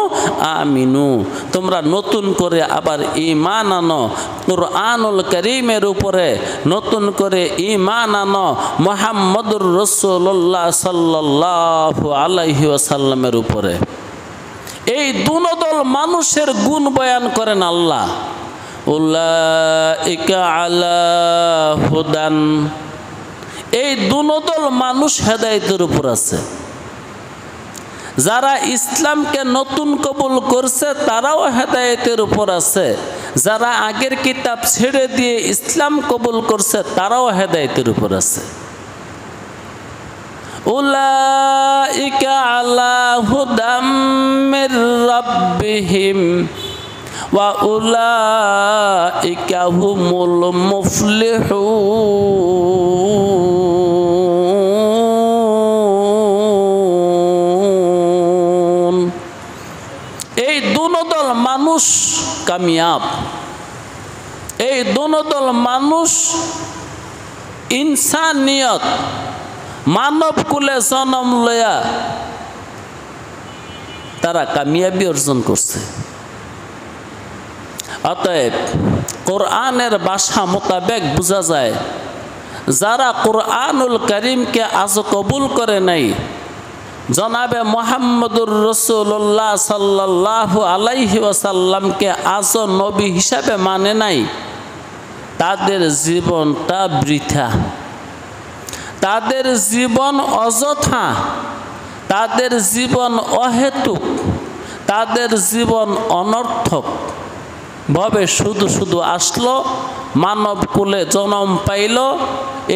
Speaker 1: আমিনু, তোমরা নতুন করে আবার ঈমান আনো, কুরআনুল কারীমের উপরে নতুন করে ঈমান আনো, মুহাম্মদুর রাসূলুল্লাহ সাল্লাল্লাহু আলাইহি ওয়াসাল্লামের উপরে। এই 2 দল মানুষের গুণ বয়ান করেন আল্লাহ। উলাইকা আলা হুদান, এই 2 দল মানুষ হেদায়েতের উপর আছে। যারা ইসলামকে নতুন কবুল করছে তারাও হেদায়েতের উপর আছে, যারা আগের কিতাব ছেড়ে দিয়ে ইসলাম কবুল করছে তারাও হেদায়েতের উপর আছে। উলাইকা আলা হুদাম মির রাব্বিহিম ওয়া উলাইকা হুমুল মুফলিহুন। এই 2 দল মানুষ কামিয়াব। এই দোনোদল মানুষ ইনসানিয়ত মানব কুলে জন্ম লয়া তারা কামিয়াবি অর্জন করছে। অতএব কোরআনের ভাষা মোতাবেক বোঝা যায় যারা কোরআনুল কারীমকে আজ কবুল করে নাই, জনাবে মুহাম্মদুর রাসূলুল্লাহ সাল্লাল্লাহু আলাইহি ওয়াসাল্লামকে আজ নবী হিসাবে মানে নাই, তাদের জীবনটা বৃথা, তাদের জীবন অযথা, তাদের জীবন অহেতুক, তাদের জীবন অনর্থক ভাবে শুধু শুধু আসলো, মানব কুলে জন্ম পাইল,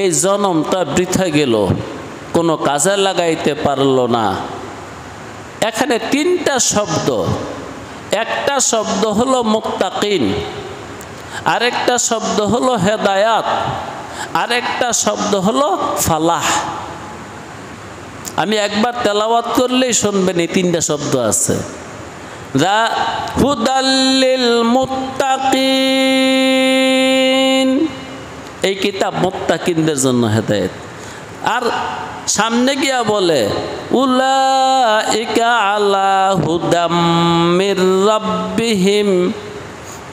Speaker 1: এই জন্মটা বৃথা গেল, কোনো কাজে লাগাইতে পারল না। এখানে তিনটা শব্দ, একটা শব্দ হলো মুত্তাকিন, আরেকটা শব্দ হলো হেদায়াত, আরেকটা শব্দ হলো ফালাহ। আমি একবার তেলাওয়াত করলেই শুনবেন, এই তিনটা শব্দ আছে। হুদাল্লিল মুত্তাকিন, এই কিতাব মুত্তাকিনদের জন্য হেদায়েত। আর সামনে গিয়া বলে উলাইকা আলা হুদাম মির রাব্বিহিম,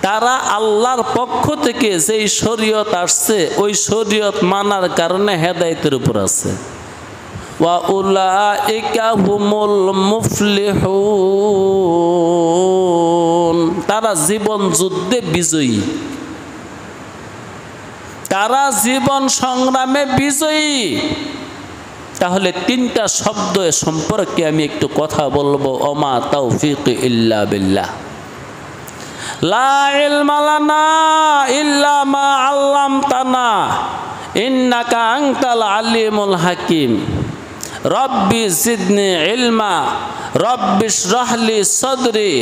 Speaker 1: তারা আল্লাহর পক্ষ থেকে যেই শরীয়ত আসছে ওই শরীয়ত মানার কারণে হেদায়েতের উপর আছে। ওয়া উলাইকা হুমুল মুফলিহুন, তারা জীবন যুদ্ধে বিজয়ী, তারা জীবন সংগ্রামে বিজয়ী। তাহলে তিনটা শব্দ সম্পর্কে আমি একটু কথা বলবো। ওমা তাওফীক ইল্লা বিল্লাহ, লা ইলমা লানা ইল্লা মা আল্লামতানা ইন্নাকা আনতাল আলিমুল হাকিম। রব্বি জিদনি ইলমা, রব্বি ইশরাহ লি সাদরি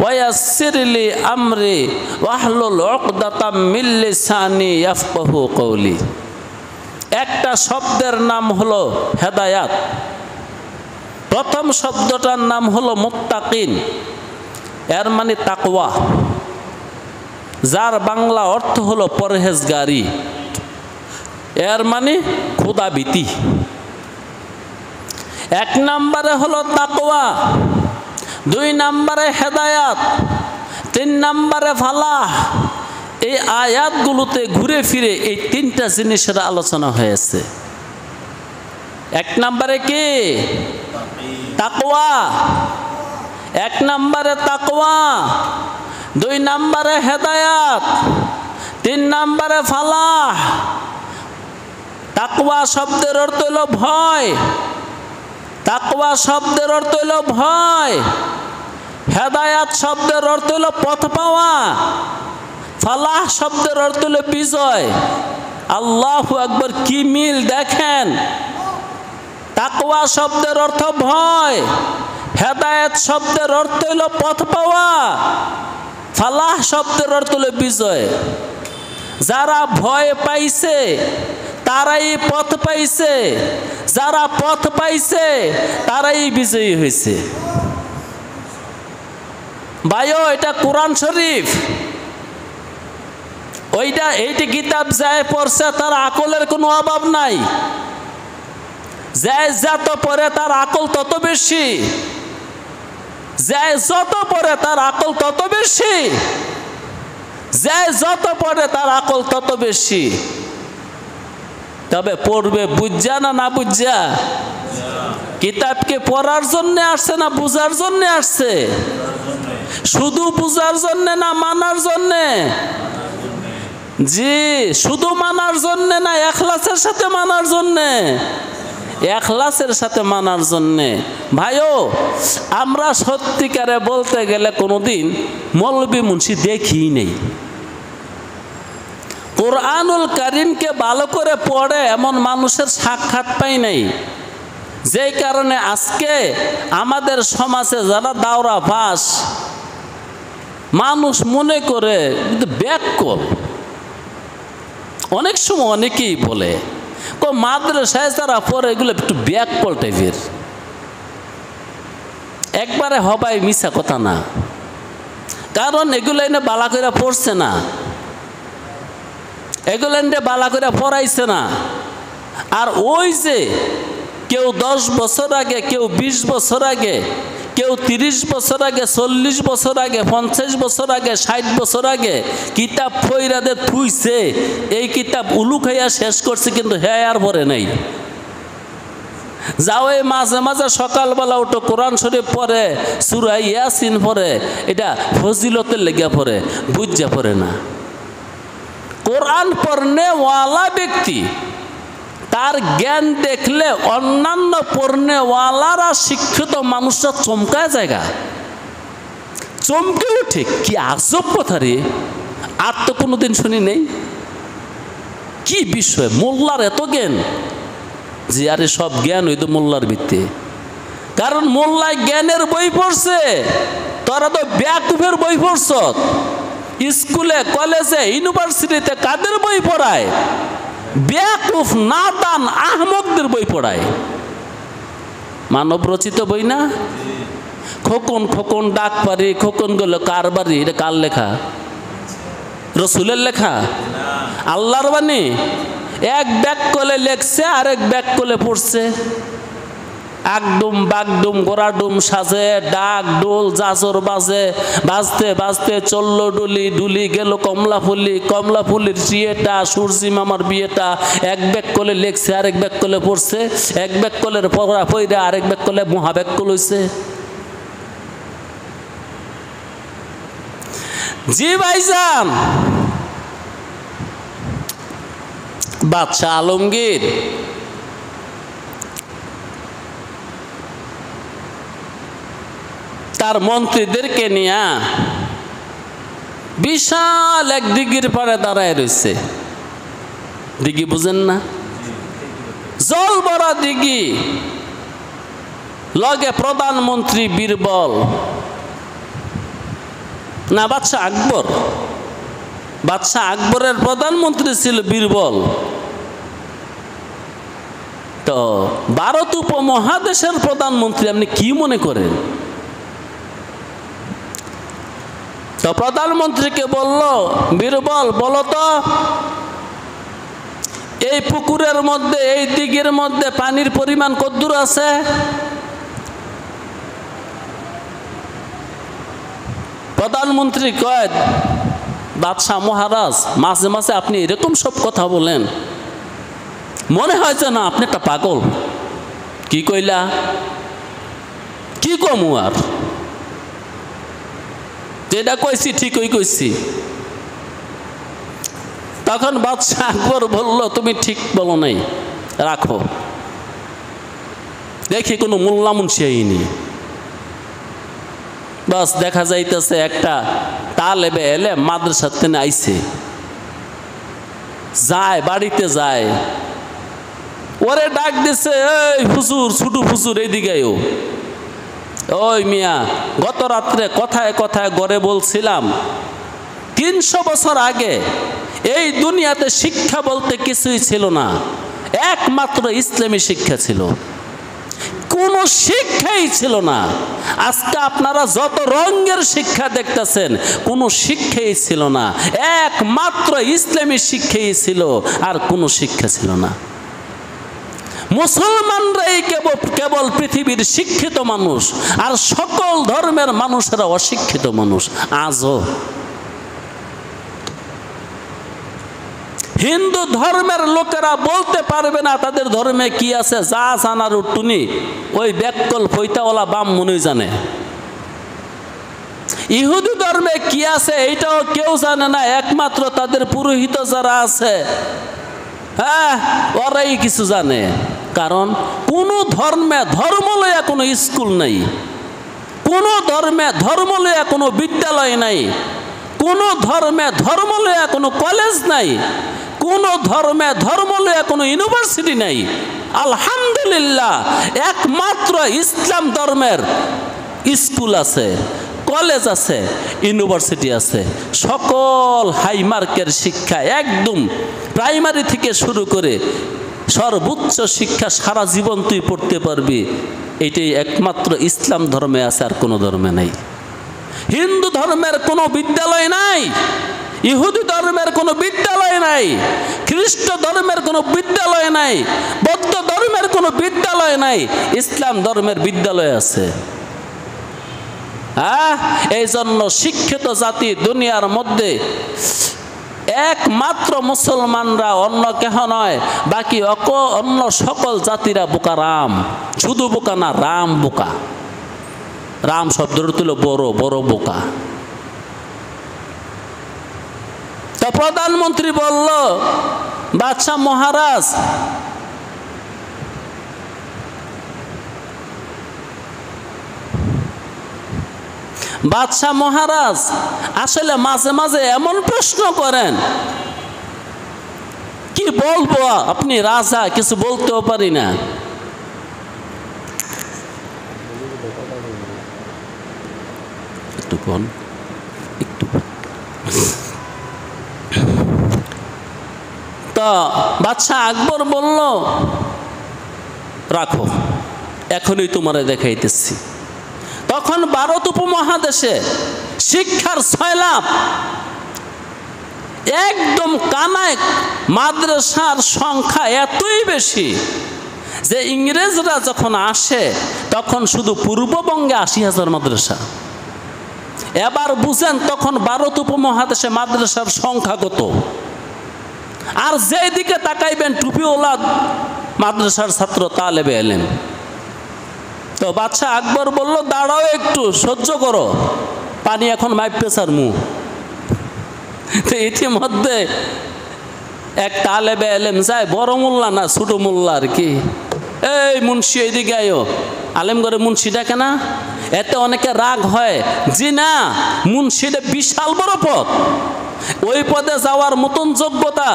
Speaker 1: ওয়া ইয়াসসির লি আমরি ওয়াহলুল উকদাতাম মিন লিসানি ইয়াফকাহু কওলি। একটা শব্দের নাম হলো হেদায়াত, প্রথম শব্দটার নাম হলো মুত্তাকিন, এর মানে তাকওয়া, যার বাংলা অর্থ হলো পরহেজগারি, এর মানে খোদাভীতি। এক নম্বরে হলো তাকওয়া, দুই নম্বরে হেদায়াত, তিন নম্বরে ফালাহ। এই আয়াতগুলোতে ঘুরে ফিরে এই তিনটা জিনিসের আলোচনা হয়েছে। এক নম্বরে কি? তাকওয়া। এক নম্বরে তাকওয়া, দুই নম্বরে হেদায়াত, তিন নম্বরে ফালাহ। তাকওয়া শব্দের অর্থ হলো ভয়, তাকওয়া শব্দের অর্থ হলো ভয়, হেদায়াত শব্দের অর্থ হলো পথ পাওয়া, ফালাহ শব্দের অর্থ হলো বিজয়। আল্লাহু আকবার, কি মিল দেখেন! তাকওয়া শব্দের অর্থ ভয়, হেদায়েত শব্দের অর্থ হলো পথ পাওয়া, ফালাহ শব্দের অর্থ হলো বিজয়। যারা ভয় পাইছে তারাই পথ পাইছে, যারা পথ পাইছে তারাই বিজয়ী হয়েছে। ভাইও, এটা কোরআন শরীফ। এইটি কিতাব যায় পড়ছে তার আকলের কোনো অভাব নাই, যায় যত পড়ে তার আকল তত বেশি, যায় যত পড়ে তার আকল তত বেশি, যায় যত পড়ে তার আকল তত বেশি। তবে পড়বে বুঝা না বুঝা? কিতাবকে পড়ার জন্য আসছে না বুঝার জন্য আসছে? শুধু বুঝার জন্য না মানার জন্য? জি, শুধু মানার জন্য না ইখলাসের সাথে মানার জন্য? ইখলাসের সাথে মানার জন্য। ভাইও, আমরা সত্যিকারে বলতে গেলে কোনোদিন মৌলবি মুন্সি দেখি নেই। কোরআনুল কারীমকে ভালো করে পড়ে এমন মানুষের সাক্ষাৎ পাই নাই, যেই কারণে আজকে আমাদের সমাজে যারা দাওরা ফাঁস মানুষ মনে করে ব্যাককল। অনেক সময় অনেকেই বলে মাদ্রাসায় যারা পড়ে এগুলো একটু ব্যাককল টাইপের। একবারে হবাই মিছা কথা না, কারণ এগুলো এনে বালা করে পড়ছে না। এগুলেন্ডে বালা করে পড়াইছে না। আর ওই যে কেউ 10 বছর আগে, কেউ 20 বছর আগে, কেউ 30 বছর আগে, 40 বছর আগে, 50 বছর আগে, 60 বছর আগে কিতাব ফইরাদের থুইছে, এই কিতাব উলু খাইয়া শেষ করছে, কিন্তু হ্যাঁ আর পড়ে নাই। যাও এই মাঝে মাঝে সকালবেলা উঠো, কোরআন শরীফ পড়ে, সূরা ইয়াসিন পড়ে, এটা ফজিলতের লেগে পড়ে, বুঝা পড়ে না। কোরআন পড়নেওয়ালা ব্যক্তি, তার জ্ঞান দেখলে অন্যান্য পড়নেওয়ালারা, শিক্ষিত মানুষরা চমকায় জায়গা, চমকে উঠে, কি আজব কথা রে, আর তো কোনোদিন শুনি নেই। কি বিষয়, মোল্লার এত জ্ঞান, যে আরে সব জ্ঞান হইতো মোল্লার ভিত্তি। কারণ মোল্লায় জ্ঞানের বই পড়ছে, তোরা তো বেয়াকুফের বই পড়ছ। স্কুলে, কলেজে, ইউনিভার্সিটিতে কাদের বই পড়ায়? বেয়াকুফ, নাদান, আহমকদের বই পড়ায়। মানব রচিত বই না। খোকন খোকন ডাক পারি, খোকন গুলো কার বাড়ি? এটা কার লেখা? রসুলের লেখা? আল্লাহর বাণী? এক ব্যাক কলে লেখছে, আরেক ব্যাক কলে পড়ছে। একদম বাগডুম গোড়াডুম সাজে, ডাক ডোল জাজর বাজে, বাজতে বাজতে চললো ডুলি, ডুলি গেল কমলাফুলি, কমলাফুলির চিয়েটা, সূর্যি মামার বিয়েটা। এক ব্যাক কলে লেখছে, আরেক ব্যাক কলে পড়ছে। এক ব্যাক কলের পড়া পইরা আরেক ব্যাক কলে মহাব্যাক কল হইছে। জি ভাইজান, বাদশাহ আলমগীর তার মন্ত্রীদেরকে নিয়ে বিশাল এক দিঘির পাড়ে দাঁড়ায় রয়েছে। দিঘি বুঝেন না? জল ভরা দিঘি, লগে প্রধানমন্ত্রী বীরবল, না বাদশাহ আকবর, বাদশাহ আকবরের প্রধানমন্ত্রী ছিল বীরবল। তো ভারত উপমহাদেশের প্রধানমন্ত্রী, আপনি কি মনে করেন? তো প্রধানমন্ত্রীকে বলল, বীরবল বলো তো, এই পুকুরের মধ্যে, এই দিঘির মধ্যে পানির পরিমাণ কতদূর আছে? প্রধানমন্ত্রী কয়, বাদশাহ মহারাজ, মাঝে মাঝে আপনি এরকম সব কথা বলেন, মনে হয় যে না আপনি একটা পাগল। কি কইলা? কি কমু আর, যেটা কইছি ঠিকই কইছি। তখন বাদশাহ আকবর বলল, তুমি ঠিক বলো নাই, রাখো, দেখি কোনো মোল্লা মুন্সি আইনি। বাস দেখা যাইতেছে একটা তালেবে এলে মাদ্রাসার থেকে আইছে, যায় বাড়িতে যায়, ওরে ডাক দিছে, এই হুজুর, ছোট হুজুর এইদিকেও। ওই মিয়া, গত রাত্রে কথায় কথায় গড়ে বলছিলাম 300 বছর আগে এই দুনিয়াতে শিক্ষা বলতে কিছুই ছিল না, একমাত্র ইসলামী শিক্ষা ছিল, কোনো শিক্ষাই ছিল না। আজকে আপনারা যত রঙের শিক্ষা দেখতেছেন, কোনো শিক্ষাই ছিল না, একমাত্র ইসলামী শিক্ষাই ছিল, আর কোনো শিক্ষা ছিল না। মুসলমানরাই কেবল পৃথিবীর শিক্ষিত মানুষ, আর সকল ধর্মের মানুষেরা অশিক্ষিত মানুষ। আজও হিন্দু ধর্মের লোকেরা বলতে পারবে না তাদের ধর্মে কি আছে, যা জানার টুনি ওই ব্যাককল ফৈতাওয়ালা বাম মনে জানে। ইহুদি ধর্মে কি আছে এইটাও কেউ জানে না, একমাত্র তাদের পুরোহিত যারা আছে, হ্যাঁ, ওরাই কিছু জানে। কারণ কোনো ধর্মে ধর্ম লইয়া কোনো স্কুল নাই, কোনো ধর্মে ধর্ম লইয়া কোনো বিদ্যালয় নাই, কোনো ধর্মে ধর্ম লইয়া কোনো কলেজ নাই, কোনো ধর্মে ধর্ম লইয়া কোনো ইউনিভার্সিটি নাই। আলহামদুলিল্লাহ, একমাত্র ইসলাম ধর্মের স্কুল আছে, কলেজ আছে, ইউনিভার্সিটি আছে। সকল হাইমার্কের শিক্ষা, একদম প্রাইমারি থেকে শুরু করে সর্বোচ্চ শিক্ষা সারা জীবন তুই পড়তে পারবি, এটাই একমাত্র ইসলাম ধর্মে আছে, আর কোনো ধর্মে নাই। হিন্দু ধর্মের কোনো বিদ্যালয় নাই, ইহুদি ধর্মের কোনো বিদ্যালয় নাই, খ্রিস্ট ধর্মের কোনো বিদ্যালয় নাই, বৌদ্ধ ধর্মের কোনো বিদ্যালয় নাই, ইসলাম ধর্মের বিদ্যালয় আছে। এই জন্য শিক্ষিত জাতি দুনিয়ার মধ্যে একমাত্র মুসলমানরা, অন্য কেহ নয়। বাকি অন্য সকল জাতিরা বোকা। রাম শুধু বোকা না, রাম বোকা। রাম শব্দের তুল বড় বড় বোকা। তো প্রধানমন্ত্রী বলল, বাদশাহ মহারাজ, বাদশাহ মহারাজ আসলে মাঝে মাঝে এমন প্রশ্ন করেন, কি বলবো, আপনি রাজা, কিছু বলতেও পারি না। একটু কোন একটু তো বাদশাহ আকবর বলল, রাখো, এখনই তোমারে দেখাইতেছি। তখন ভারত উপমহাদেশে শিক্ষার সয়লাব, একদম কানায় মাদ্রাসার সংখ্যা এতই বেশি যে ইংরেজরা যখন আসে তখন শুধু পূর্ববঙ্গে 80,000 মাদ্রাসা। এবার বুঝেন তখন ভারত উপমহাদেশে মাদ্রাসার সংখ্যা কত। আর যেদিকে তাকাইবেন টুপিওয়ালা মাদ্রাসার ছাত্র, তালেবে এলেন। তো বাদশাহ আকবর বলল, দাঁড়াও, একটু সহ্য করো, পানি এখন মাইপেছার মুখ। তো ইতিমধ্যে এক তালেবে এলেম যায়, বড় মোল্লা না ছোট মোল্লা আর কি, এই মুন্সি এইদিকে আয়ো। আলেম করে মুন্সি ডাকে না, এতে অনেকে রাগ হয়। জি না, মুন্সিটা বিশাল বড় পদ, ওই পদে যাওয়ার মতন যোগ্যতা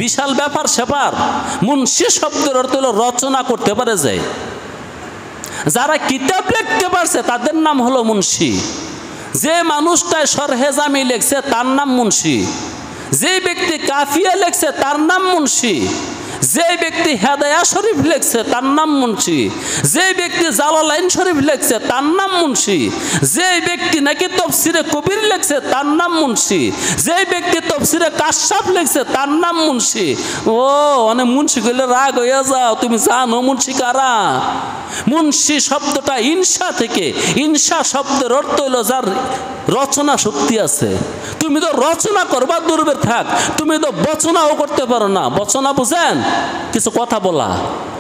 Speaker 1: বিশাল ব্যাপার স্যাপার। মুন্সি শব্দের অর্থ হলো রচনা করতে পারে যায়। যারা কিতাব লিখতে পারছে তাদের নাম হলো মুন্সি। যে মানুষটায় শরহে জামি লিখছে তার নাম মুন্সি। যে ব্যক্তি কাফিয়া লিখছে তার নাম মুন্সি। যে ব্যক্তি হেদায়া শরীফ লিখছে তার নাম মুন্সি। যে ব্যক্তি জালালাইন শরীফ লিখছে তার নাম মুন্সি। যে ব্যক্তি নাকি তফসিরে কবির লিখছে তার নাম মুন্সি। যে ব্যক্তি তফসিরে কাশাফ লিখছে তার নাম মুন্সি। ও অনেক মুন্সি কইলে রাগ হইয়া যাও, তুমি জানো মুন্সি কারা? মুন্সি শব্দটা ইনসা থেকে, ইনসা শব্দের অর্থ হইল যার রচনা শক্তি আছে। তুমি তো রচনা করবা দূরবে থাক, তুমি তো বচনাও করতে পারো না। বচনা বুঝেন, কিছু কথা বলা,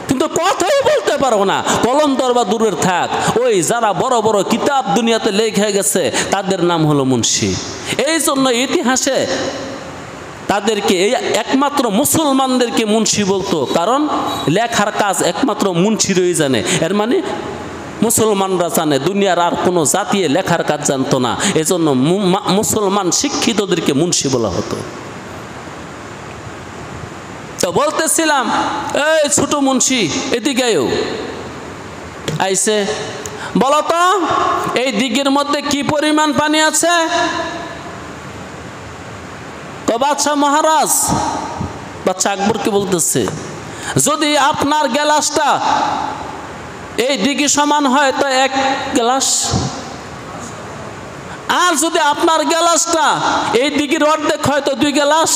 Speaker 1: কিন্তু কথাই বলতে পারো না, কলম ধরবা দূরের থাক। ওই যারা বড় বড় কিতাব দুনিয়াতে লেখা গেছে তাদের নাম হলো মুন্সি। এই জন্য ইতিহাসে তাদেরকে এই একমাত্র মুসলমানদেরকে মুন্সি বলতো, কারণ লেখার কাজ একমাত্র মুন্সিরই জানে। এর মানে মুসলমানরা জানে, দুনিয়ার আর কোনো জাতি লেখার কাজ জানতো না। এজন্য মুসলমান শিক্ষিতদেরকে মুন্সি বলা হতো। তো বলতেছিলাম, এই ছোট মুন্সি এদিকেও আইছে, বলতো এই দিঘির মধ্যে কি পরিমাণ পানি আছে? তো বাদশাহ মহারাজ, বাদশাহ আকবরকে বলতেছে, যদি আপনার গ্লাসটা এই দিঘি সমান হয় তো 1 গ্লাস, আর যদি আপনার গ্লাসটা এই দিঘির অর্ধেক হয় তো 2 গ্লাস,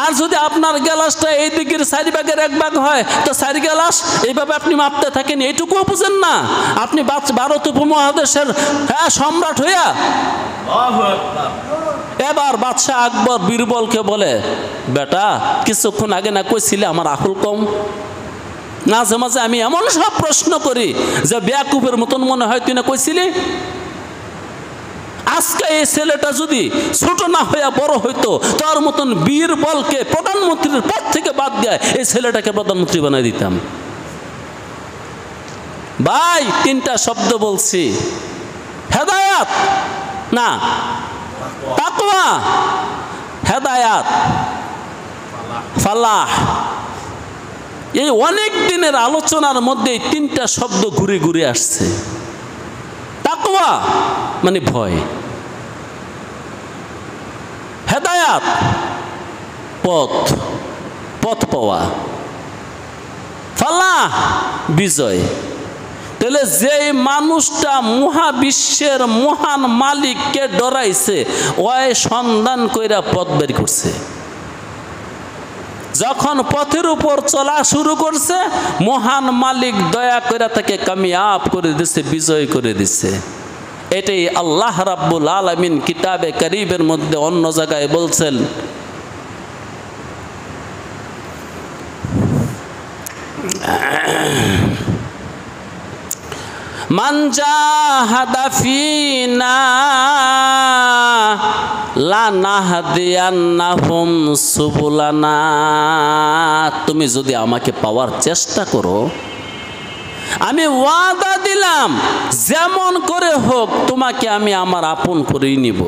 Speaker 1: আর যদি আপনার গ্লাসটা এই দিঘির 4 ভাগের 1 ভাগ হয় তো 4 গ্লাস। এইভাবে আপনি মাপতে থাকেন, এইটুকুও বুঝেন না? আপনি ভারত উপমহাদেশের সম্রাট হইয়া। এবার বাদশাহ আকবর বীরবলকে বলে, বেটা কিছুক্ষণ আগে না কইছিলে আমার আকল কম? মাঝে মাঝে আমি এমন সব প্রশ্ন করি যে বেয়াকুবের মতন মনে হয়, তুই না কইছিলি? আজকে এই ছেলেটা যদি ছোট না হইয়া বড় হইতো, তার মতন বীরবলকে প্রধানমন্ত্রীর পদ থেকে বাদ দেয় এই ছেলেটাকে প্রধানমন্ত্রী বানাই দিতাম। ভাই 3টা শব্দ বলছি, হেদায়াত না তাকওয়া, হেদায়াত, ফালাহ। এই অনেক দিনের আলোচনার মধ্যে 3টা শব্দ ঘুরে ঘুরে আসছে। তাকওয়া মানে ভয়, হেদায়াত পথ, পথ পাওয়া, ফালাহ বিজয়। তো তাহলে যেই মানুষটা মহাবিশ্বের মহান মালিককে ডরাইছে ওই সন্ধান কইরা পথ বের করছে। যখন পথের উপর চলা শুরু করছে মহান মালিক দয়া করে তাকে কামিয়াব করে দিছে, বিজয় করে দিছে। এটাই আল্লাহ রাব্বুল আলামিন কিতাবে কারীমের মধ্যে অন্য জায়গায় বলছেন, মান জাহাদা ফিনা লানাহদিয়ান্নাহুম সুবুলানা। তুমি যদি আমাকে পাওয়ার চেষ্টা করো আমি ওয়াদা দিলাম যেমন করে হোক তোমাকে আমি আমার আপন করেই নিব।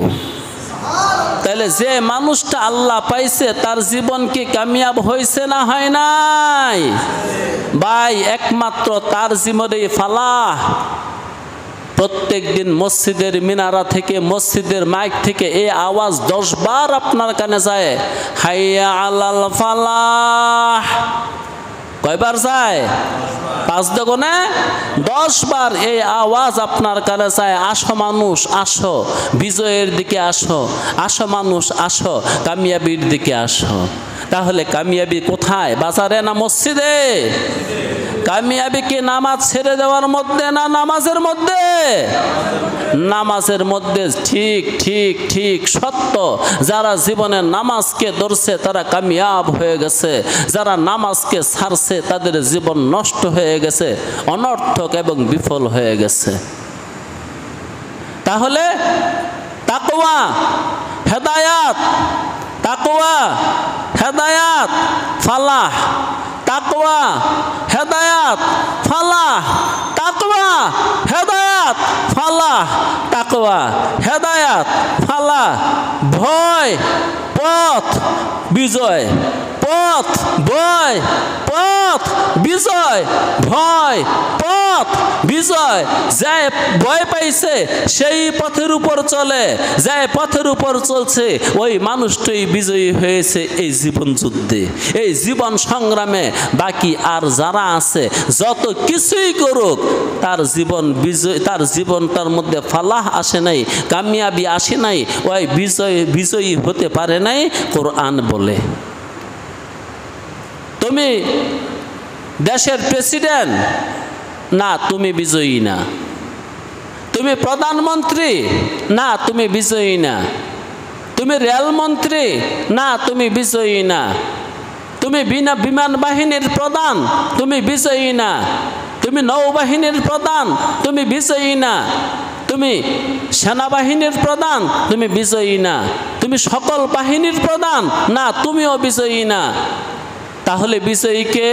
Speaker 1: তাহলে যে মানুষটা আল্লাহ পাইছে তার জীবন কি কামিয়াব হয়েছে না হয় নাই? ভাই একমাত্র তার জীবনে ফালাহ। প্রত্যেক দিন মসজিদের মিনারা থেকে, মসজিদের মাইক থেকে এই আওয়াজ 10 বার আপনার কানে যায়, হাইয়া আলাল ফালাহ। কয়বার যায়? 5 দোকানে 10 বার এই আওয়াজ আপনার কানে যায়, আসো মানুষ আসো, বিজয়ের দিকে আসো, আসো মানুষ আসো, কামিয়াবির দিকে আসো। তাহলে কামিয়াবি কোথায়? বাজারে না মসজিদে? কামিয়াবি কি নামাজ ছেড়ে দেওয়ার মধ্যে না নামাজের মধ্যে? নামাজের মধ্যে। ঠিক ঠিক ঠিক সত্য। যারা জীবনে নামাজকে ধরছে তারা কামিয়াব হয়ে গেছে, যারা নামাজকে ছাড়ছে তাদের জীবন নষ্ট হয়ে গেছে, অনর্থক এবং বিফল হয়ে গেছে। তাহলে তাকওয়া, হেদায়াত, তাকওয়া, হেদায়াত, ফালাহ, তাকওয়া, হেদায়াত, ফালাহ, তাকওয়া, হেদায়াত, ফালাহ, তাকওয়া, হেদায়াত, ফালাহ, ভয়, পথ, বিজয়, পথ, ভয়, পথ, বিজয়, ভয়, পথ, বিজয়। যায় ভয় পাইছে সেই পথের উপর চলে, যায় পথের উপর চলছে ওই মানুষটাই বিজয়ী হয়েছে এই জীবন যুদ্ধে, এই জীবন সংগ্রামে। বাকি আর যারা আছে যত কিছুই করুক তার জীবন বিজয়, তার জীবনটার মধ্যে ফালাহ আসে নাই, কামিয়াবি আসে নাই, ওই বিজয়ী হতে পারে নাই। কোরআন বলে তুমি দেশের প্রেসিডেন্ট না, তুমি বিজয়ী না। তুমি প্রধানমন্ত্রী না, তুমি বিজয়ী না। তুমি রেলমন্ত্রী না, তুমি বিজয়ী না। তুমি বিমান বাহিনীর প্রধান, তুমি বিজয়ী না। তুমি নৌবাহিনীর প্রধান, তুমি বিজয়ী না। তুমি সেনাবাহিনীর প্রধান, তুমি বিজয়ী না। তুমি সকল বাহিনীর প্রধান না, তুমিও বিজয়ী না। তাহলে বিজয়ীকে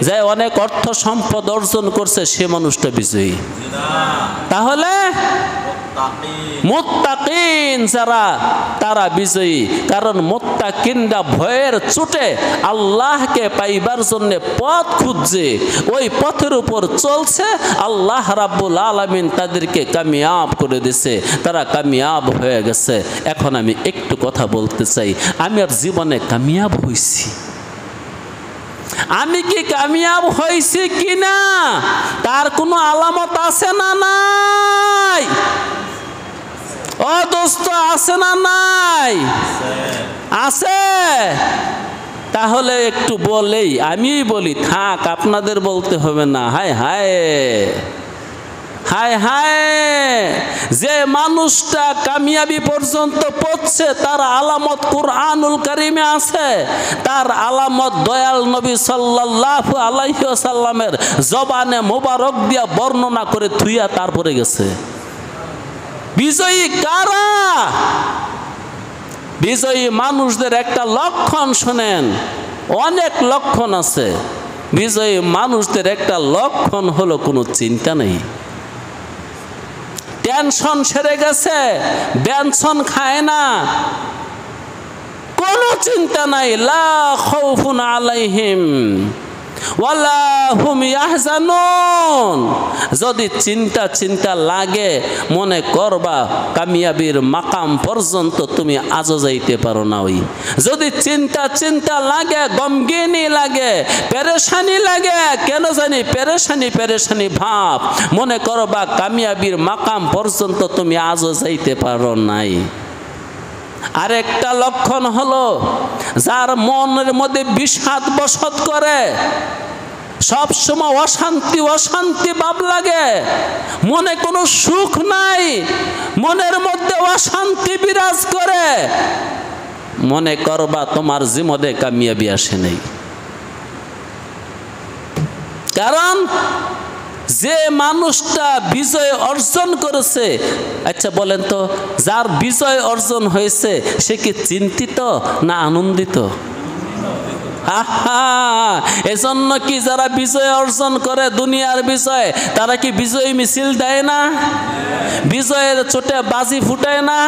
Speaker 1: যে অনেক অর্থ সম্পদ অর্জন করছে সে মানুষটা বিজয়ী। তাহলে মুত্তাকিন যারা তারা বিজয়ী, কারণ মুত্তাকিনরা ভয়ের চোটে আল্লাহকে পাইবার জন্য পথ খুঁজছে, ওই পথের উপর চলছে। আল্লাহ রাব্বুল আলামিন তাদেরকে কামিয়াব করে দিয়েছে, তারা কামিয়াব হয়ে গেছে। এখন আমি একটু কথা বলতে চাই, আমি আর জীবনে কামিয়াব হইছি? আমি কি কামিয়াব হয়েছি কিনা তার কোনো আলামত আছে না নাই? ও দোস্ত, আছে না নাই? আছে। তাহলে একটু বলেই, আমি বলি, থাক আপনাদের বলতে হবে না। হায় হায় হায় হায়, যে মানুষটা কামিয়াবি পর্যন্ত পৌঁছছে তার আলামত কুরআনুল কারীমে আছে, তার আলামত দয়াল নবী সাল্লাল্লাহু আলাইহি ওয়াসাল্লামের জবানে মোবারক দিয়া বর্ণনা করে থুইয়া তারপরে গেছে। বিজয়ী কারা? বিজয়ী মানুষদের একটা লক্ষণ শোনেন, অনেক লক্ষণ আছে। বিজয়ী মানুষদের একটা লক্ষণ হলো কোনো চিন্তা নেই, টেনশন সেরে গেছে, বেনশন খায় না, কোনো চিন্তা নাই। লা খাউফুন আলাইহিম, ওয়ালা হুম ইয়াহজানুন। যদি চিন্তা লাগে মনে করবা কামিয়াবির মাকাম পর্যন্ত তুমি আজও যাইতে পারো না। ওই যদি চিন্তা লাগে, গমগিনী লাগে, পেরেশানি লাগে, কেন জানি পেরেশানি ভাব, মনে করবা কামিয়াবির মাকাম পর্যন্ত তুমি আজও যাইতে পারো নাই। আরেকটা লক্ষণ হলো যার মনের মধ্যে বিষাদ বসত করে, সব সময় অশান্তি ভাব লাগে, মনে কোনো সুখ নাই, মনের মধ্যে অশান্তি বিরাজ করে, মনে করবা তোমার জীবনে কামিয়াবি আসে নাই। কারণ যে মানুষটা বিজয় অর্জন করেছে, আচ্ছা বলেন তো, যার বিজয় অর্জন হয়েছে সে কি চিন্তিত না আনন্দিত? এজন্য কি যারা বিজয় অর্জন করে দুনিয়ার বিজয়, তারা কি বিজয় মিছিল দেয় না? বিজয়ের চোটে বাজি ফুটায় না?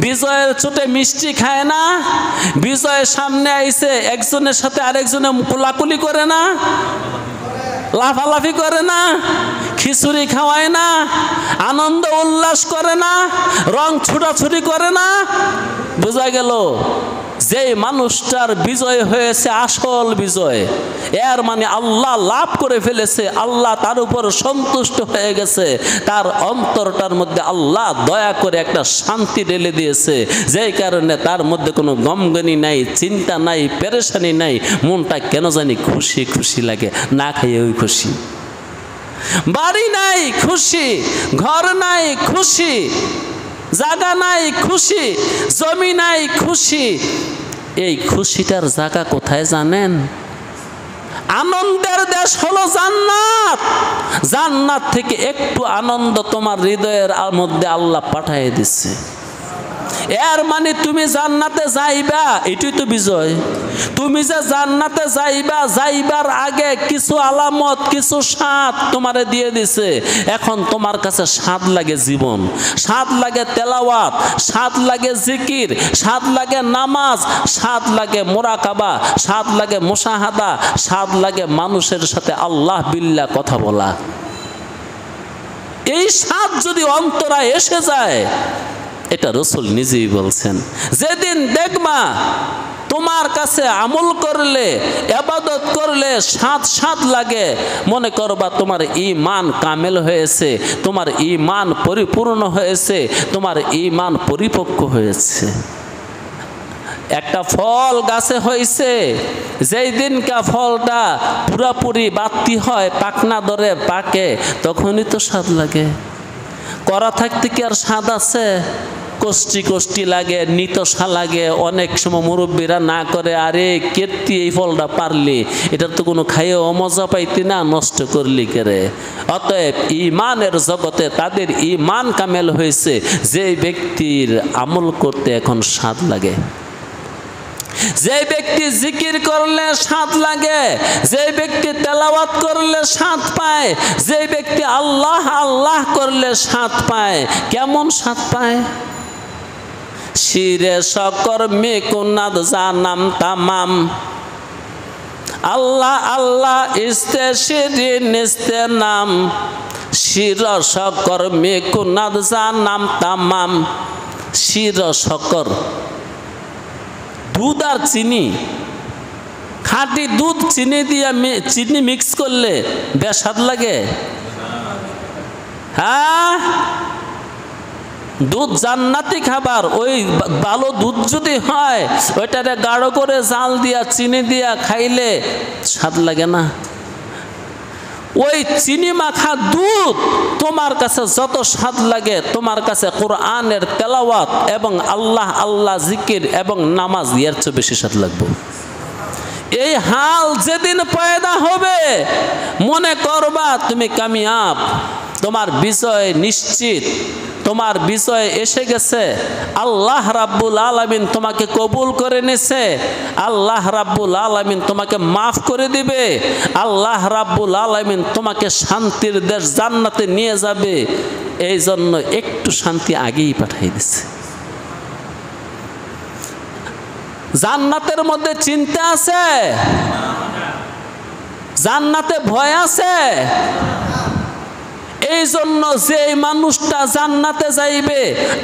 Speaker 1: বিজয়ের চোটে মিষ্টি খায় না? বিজয়ের সামনে আইসে একজনের সাথে আরেকজনে কোলাকুলি করে না? লাফালাফি করে না? খিচুড়ি খাওয়ায় না? আনন্দ উল্লাস করে না? রং ছুটাছুটি করে না? বোঝা গেল যে মানুষটার বিজয় হয়েছে আসল বিজয়, এর মানে আল্লাহ লাভ করে ফেলেছে, আল্লাহ তার উপর সন্তুষ্ট হয়ে গেছে, তার অন্তরটার মধ্যে আল্লাহ দয়া করে একটা শান্তি ঢেলে দিয়েছে, যেই কারণে তার মধ্যে কোনো গমগনি নাই, চিন্তা নাই, পেরেশানি নাই, মনটা কেন জানি খুশি লাগে, না খাইয়ে ওই খুশি। বাড়ি নাই খুশি, ঘর নাই খুশি, জায়গা নাই খুশি, জমি নাই খুশি। এই খুশিটার জায়গা কোথায় জানেন? আনন্দের দেশ হলো জান্নাত। জান্নাত থেকে একটু আনন্দ তোমার হৃদয়ের মধ্যে আল্লাহ পাঠিয়ে দিচ্ছে। এর মানে তুমি জান্নাতে যাইবা, এটাই তো বিজয়। তুমি যে জান্নাতে যাইবা, যাইবার আগে কিছু আলামত, কিছু স্বাদ তোমারে দিয়ে দিছে। এখন তোমার কাছে স্বাদ লাগে জীবন, স্বাদ লাগে তেলাওয়াত, স্বাদ লাগে জিকির, স্বাদ লাগে নামাজ, স্বাদ লাগে মুরাকাবা, স্বাদ লাগে মুশাহাদা, স্বাদ লাগে মানুষের সাথে আল্লাহ বিল্লাহ কথা বলা। এই স্বাদ যদি অন্তরা এসে যায়, এটা রাসূল নিজেই বলছেন, যেদিন দেখবা তোমার কাছে আমল করলে, ইবাদত করলে স্বাদ লাগে, মনে করবা তোমার ঈমান কামেল হয়েছে, তোমার ঈমান পরিপূর্ণ হয়েছে, তোমার ঈমান পরিপক্ক হয়েছে। একটা ফল গাছে হয়েছে, যেই দিনকা ফলটা পুরাপুরি বাতি হয়, পাকনা ধরে পাকে, তখনই তো স্বাদ লাগে। করা থাকতে কি আর স্বাদ আছে? কষ্টি লাগে, নিতসা লাগে। অনেক সময় মুরব্বীরা না করে, আরে কেতি এই ফলটা পারলি, এটার তো কোনো খাইয়েও মজা পাইতি না, নষ্ট করলি কেরে। অতএব ইমানের জগতে তাদের ইমান কামেল হয়েছে, যে ব্যক্তির আমল করতে এখন স্বাদ লাগে, যে ব্যক্তি জিকির করলে স্বাদ লাগে, যে ব্যক্তি তেলাওয়াত করলে স্বাদ পায়, যে ব্যক্তি আল্লাহ আল্লাহ করলে স্বাদ পায়। কেমন স্বাদ পায়? শিরে শকর মিকুনাদ জানাম তামাম, আল্লাহ আল্লাহ ইস্তে শিরি নিস্তে নাম, শির শকর মিকুনাদ জানাম তামাম। শির শকর দুধ আর চিনি, খাঁটি দুধ চিনি দিয়ে চিনি মিক্স করলে বেস্বাদ লাগে? হ্যাঁ, দুধ জান্নাতি খাবার। ওই ভালো দুধ যদি হয়, ওইটারে গাঢ় করে জাল দিয়া চিনি দিয়া খাইলে স্বাদ লাগে না? ওই চিনি মাখা দুধ তোমার কাছে যত স্বাদ লাগে, তোমার কাছে কোরআনের তেলাওয়াত এবং আল্লাহ আল্লাহ জিকির এবং নামাজ এর চেয়ে বেশি স্বাদ লাগবে। এই হাল যেদিন পয়দা হবে, মনে করবা তুমি কামিয়াব, তোমার বিজয় নিশ্চিত, তোমার বিজয় এসে গেছে। আল্লাহ রাব্বুল আলামিন তোমাকে কবুল করে নিছে, আল্লাহ রাব্বুল আলামিন তোমাকে মাফ করে দিবে, আল্লাহ রাব্বুল আলামিন তোমাকে শান্তির দেশ জান্নাতে নিয়ে যাবে। এই জন্য একটু শান্তি আগেই পাঠিয়ে দিছে। জান্নাতের মধ্যে চিন্তা আছে? জান্নাতে ভয় আছে? এই জন্য যে মানুষটা জান্নাতে যাইবে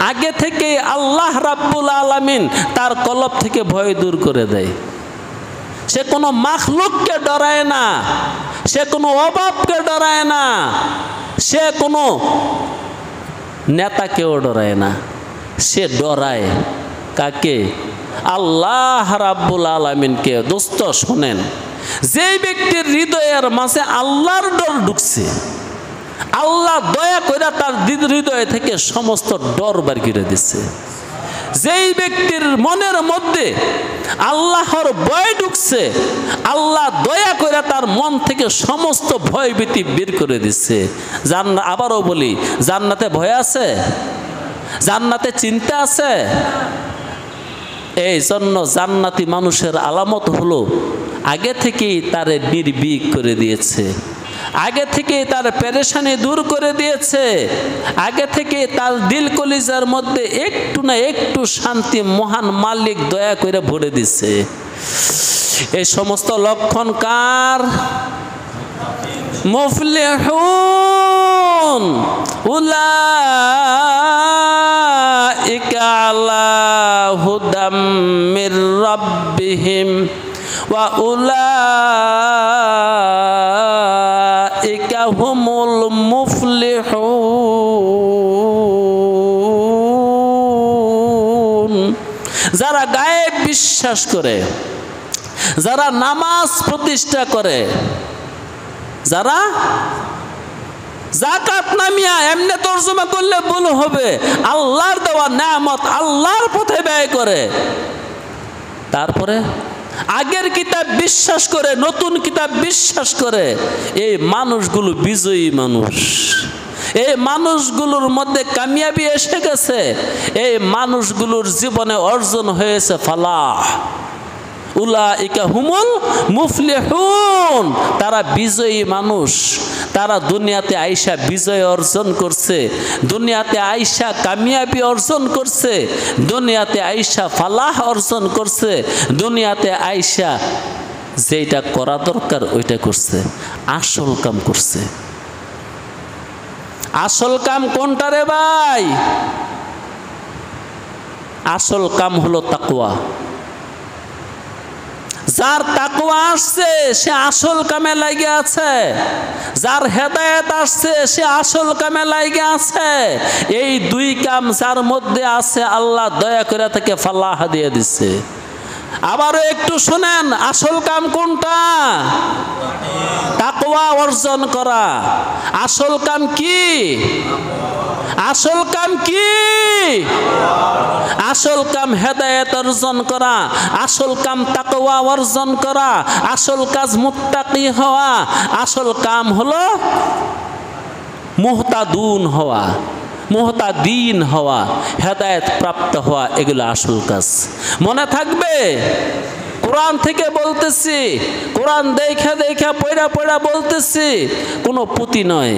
Speaker 1: আগে থেকে আল্লাহ রাব্বুল আলামিন তার কলব থেকে ভয় দূর করে দেয়। সে কোনো মাখলুককে ডরায় না, সে কোনো অভাবকে ডরায় না, সে কোনো নেতাকেও ডরায় না। সে ডরায় কাকে? আল্লাহ রাব্বুল আলামিনকে। দোস্ত শোনেন, যে ব্যক্তির হৃদয়ের মাঝে আল্লাহর ডর ঢুকছে, আল্লাহ দয়া করে তার হৃদয় থেকে সমস্ত ডর বার করে দিচ্ছে। যেই ব্যক্তির মনের মধ্যে আল্লাহর ভয় ঢুকছে, আল্লাহ দয়া করে তার মন থেকে সমস্ত ভয় ভীতি বের করে দিচ্ছে। আবারও বলি, জান্নাতে ভয় আছে? জান্নাতে চিন্তা আছে? এই জন্য জান্নাতি মানুষের আলামত হলো আগে থেকেই তারে নির্ভীক করে দিয়েছে, আগে থেকে তার পেরেশানি দূর করে দিয়েছে, আগে থেকে তার দিল কলিজার মধ্যে একটু না একটু শান্তি মহান মালিক দয়া করে ভরে দিচ্ছে। এই সমস্ত লক্ষণ কার? মুফলিহুন উলাইকা আলা হুদাম মির রাব্বিহিম ওয়া উলাইকা হুমুল মুফলিহুন। যারা গায়েব বিশ্বাস করে, যারা নামাজ প্রতিষ্ঠা করে, যারা যাকাত নামিয়া, এমনি তরজমা করলে ভুল হবে, আল্লাহর দেওয়া নেয়ামত আল্লাহর পথে ব্যয় করে, তারপরে আগের কিতাব বিশ্বাস করে, নতুন কিতাব বিশ্বাস করে, এই মানুষগুলো বিজয়ী মানুষ। এই মানুষগুলোর মধ্যে কামিয়াবি এসে গেছে, এই মানুষগুলোর জীবনে অর্জন হয়েছে ফালাহ। উলাইকা হুমুল মুফলিহুন, তারা বিজয়ী মানুষ। তারা দুনিয়াতে আইসা বিজয় অর্জন করছে, দুনিয়াতে আইসা কামিয়াবি অর্জন করছে, দুনিয়াতে আইসা ফালাহ অর্জন করছে, দুনিয়াতে আইসা যেটা করা দরকার ওইটা করছে, আসল কাম করছে। আসল কাম কোনটা রে ভাই? আসল কাম হলো তাকওয়া। যার তাকওয়া আসছে সে আসল কামে লাগে আছে, যার হেদায়েত আসছে সে আসল কামে লাগে আছে। এই দুই কাম যার মধ্যে আছে আল্লাহ দয়া করে তাকে ফালাহ দিয়ে দিচ্ছে। আবারও একটু শোনেন, আসল কাম কোনটা? তাকওয়া অর্জন করা। আসল কাম কি? আসল কাম কি? আসল কাম হেদায়েত অর্জন করা, আসল কাম তাকওয়া অর্জন করা, আসল কাজ মুত্তাকি হওয়া, আসল কাম হলো মুহতাদুন হওয়া, মুহতাদিন হওয়া, হেদায়েত প্রাপ্ত হওয়া, এগুলো আসল কাজ। মনে থাকবে, কোরআন থেকে বলতেছি, কোরআন দেখা দেখা পড়া পড়া বলতেছি, কোনো পুঁথি নয়,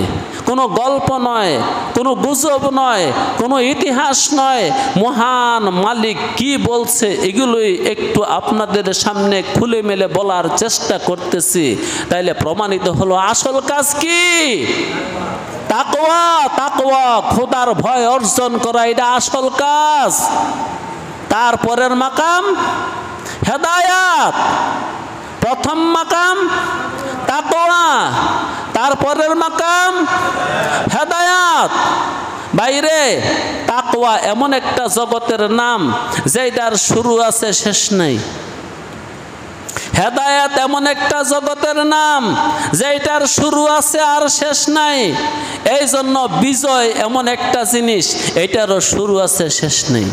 Speaker 1: কোনো গল্প নয়, কোনো গুজব নয়, কোনো ইতিহাস নয়। মহান মালিক কি বলছে এগুলোই একটু আপনাদের সামনে খুলে মেলে বলার চেষ্টা করতেছি। তাইলে প্রমাণিত হলো আসল কাজ কি? তাকওয়া। তাকওয়া, খোদার ভয় অর্জন করা, এটা আসল কাজ। তারপরের মাকাম হেদায়াত। প্রথম মাকাম তাকওয়া, তারপরের মাকাম হেদায়াত। বাইরে তাকওয়া এমন একটা জগতের নাম যেটার শুরু আছে শেষ নাই। হেদায়াত এমন একটা জগতের নাম যেটার শুরু আছে আর শেষ নাই। এই জন্য বিজয় এমন একটা জিনিস, এটারও শুরু আছে শেষ নেই।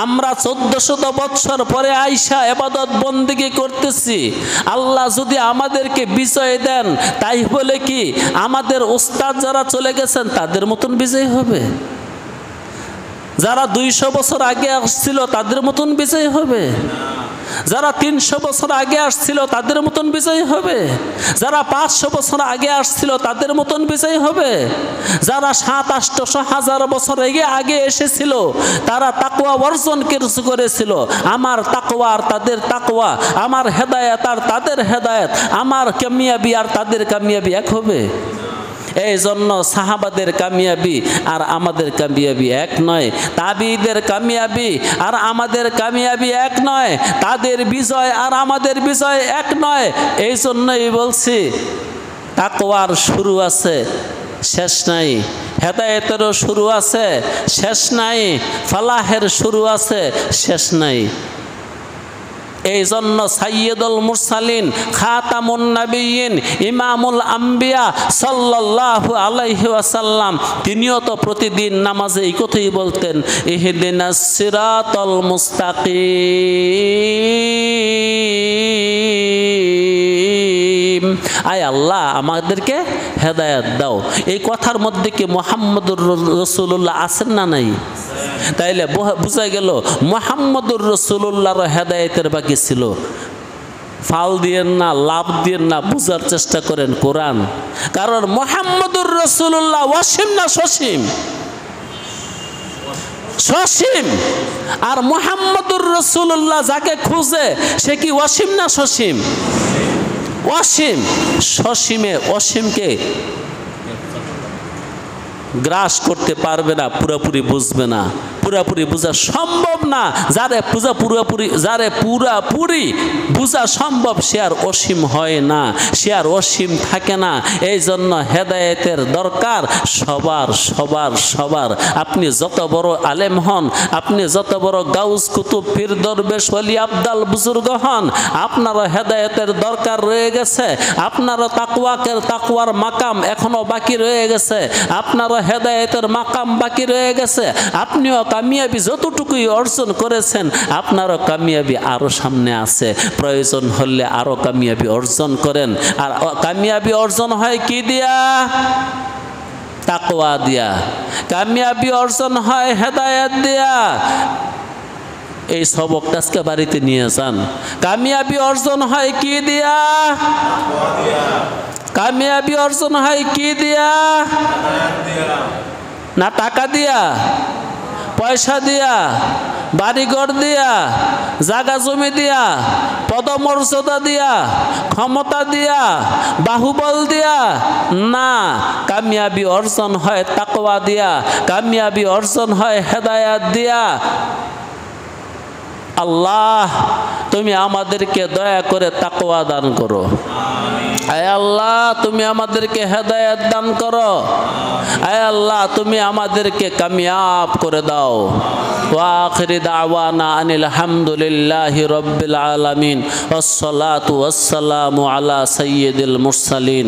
Speaker 1: আমরা 1400 বছর পরে আইসা ইবাদত বন্দেগী করতেছি। আল্লাহ যদি আমাদেরকে বিজয় দেন, তাই বলে কি আমাদের ওস্তাদ যারা চলে গেছেন তাদের মতন বিজয় হবে? যারা 200 বছর আগে আসছিল তাদের মতন বিজয় হবে? যারা 300 বছর আগে আসছিল তাদের মতন বিজয়ী হবে, যারা 500 বছর আগে আসছিল তাদের মতন বিজয়ী হবে, যারা 700-800-1000 বছর আগে এসেছিল তারা তাকওয়া অর্জন করেছিল। আমার তাকওয়া আর তাদের তাকওয়া, আমার হেদায়েত আর তাদের হেদায়েত, আমার কামিয়াবি আর তাদের কামিয়াবি এক হবে? এই জন্য সাহাবাদের কামিয়াবি আর আমাদের কামিয়াবি এক নয়, তাবিঈদের কামিয়াবি আর আমাদের কামিয়াবি এক নয়, তাদের বিজয় আর আমাদের বিজয় এক নয়। এই জন্যই বলছি তাকওয়ার শুরু আছে, শেষ নাই, হেদায়েতেরও শুরু আছে, শেষ নাই, ফালাহের শুরু আছে, শেষ নাই। এই জন্য সাইয়্যিদুল মুরসালিন, খাতামুন নবিয়্যিন, ইমামুল আম্বিয়া সাল্লাল্লাহু আলাইহি ওয়াসাল্লাম তিনিও তো প্রতিদিন নামাজে এই কথাই বলতেন, ইহদিনাস সিরাতাল মুস্তাকিম, আয় আল্লাহ আমাদেরকে হেদায়েত দাও। এই কথার মধ্যে কি মুহাম্মদুর রাসূলুল্লাহ আছেন না নাই? তাইলে বোঝা গেল মুহাম্মদুর রাসূলুল্লাহর হেদায়েতের বাকি ছিল। ফাল দিয়েন না, লাভ দিয়েন না, বুঝার চেষ্টা করেন কোরআন। কারণ মুহাম্মদুর রাসূলুল্লাহ ওয়াসিম না সসীম? সসীম। আর মুহাম্মদুর রাসূলুল্লাহ যাকে খুঁজে সে কি ওয়াসিম না সসীম? ওয়াসিম। সসীমে অসীমকে গ্রাস করতে পারবে না, পুরোপুরি বুঝবে না, পুরোপুরি বোঝা সম্ভব না। যারে পুরাপুরি বোঝা সম্ভব সে আর অসীম হয় না, সে আর অসীম থাকে না। এই জন্য হেদায়েতের দরকার সবার সবার সবার। আপনি যত বড় আলেম হন, আপনি যত বড় গাউস কুতুব পীর দরবেশ ওলি আবদাল বুজুর্গ হন, আপনারও হেদায়েতের দরকার রয়ে গেছে। আপনারও তাকওয়ার মাকাম এখনো বাকি রয়ে গেছে, আপনারও হেদায়েতের মাকাম বাকি রয়ে গেছে। আপনিও কামিয়াবি যতটুকুই অর্জন করেছেন, আপনারও কামিয়াবি আরো সামনে আছে। প্রয়োজন হলে আরো কামিয়াবি অর্জন করেন। আর কামিয়াবি অর্জন হয় কি দিয়া? তাকওয়া দিয়া। কামিয়াবি অর্জন হয় হেদায়েত দিয়া। এই সবকটা আজকে বাড়িতে নিয়ে যান। কামিয়াবি অর্জন হয় কি দিয়া? কামিয়াবি অর্জন হয় কি দিয়া? না টাকা দিয়া, পয়সা দিয়া, বাড়িঘর দিয়া, জায়গা জমি দিয়া, পদমর্যাদা দিয়া, ক্ষমতা দিয়া, বাহুবল দিয়া না। কামিয়াবি অর্জন হয় তাকওয়া দিয়া, কামিয়াবি অর্জন হয় হেদায়েত দিয়া। আল্লাহ তুমি আমাদেরকে দয়া করে তাকওয়া দান করো। আয় আল্লাহ তুমি আমাদেরকে হেদায়েত দান করো। আয় আল্লাহ তুমি আমাদেরকে কামিয়াব করে দাও। ওয়া আখিরি দাওয়ানা আনিল হামদুলিল্লাহি রাব্বিল আলামিন। ওয়াসসালাতু ওয়াসসালামু আলা সাইয়্যিদিল মুরসালিন।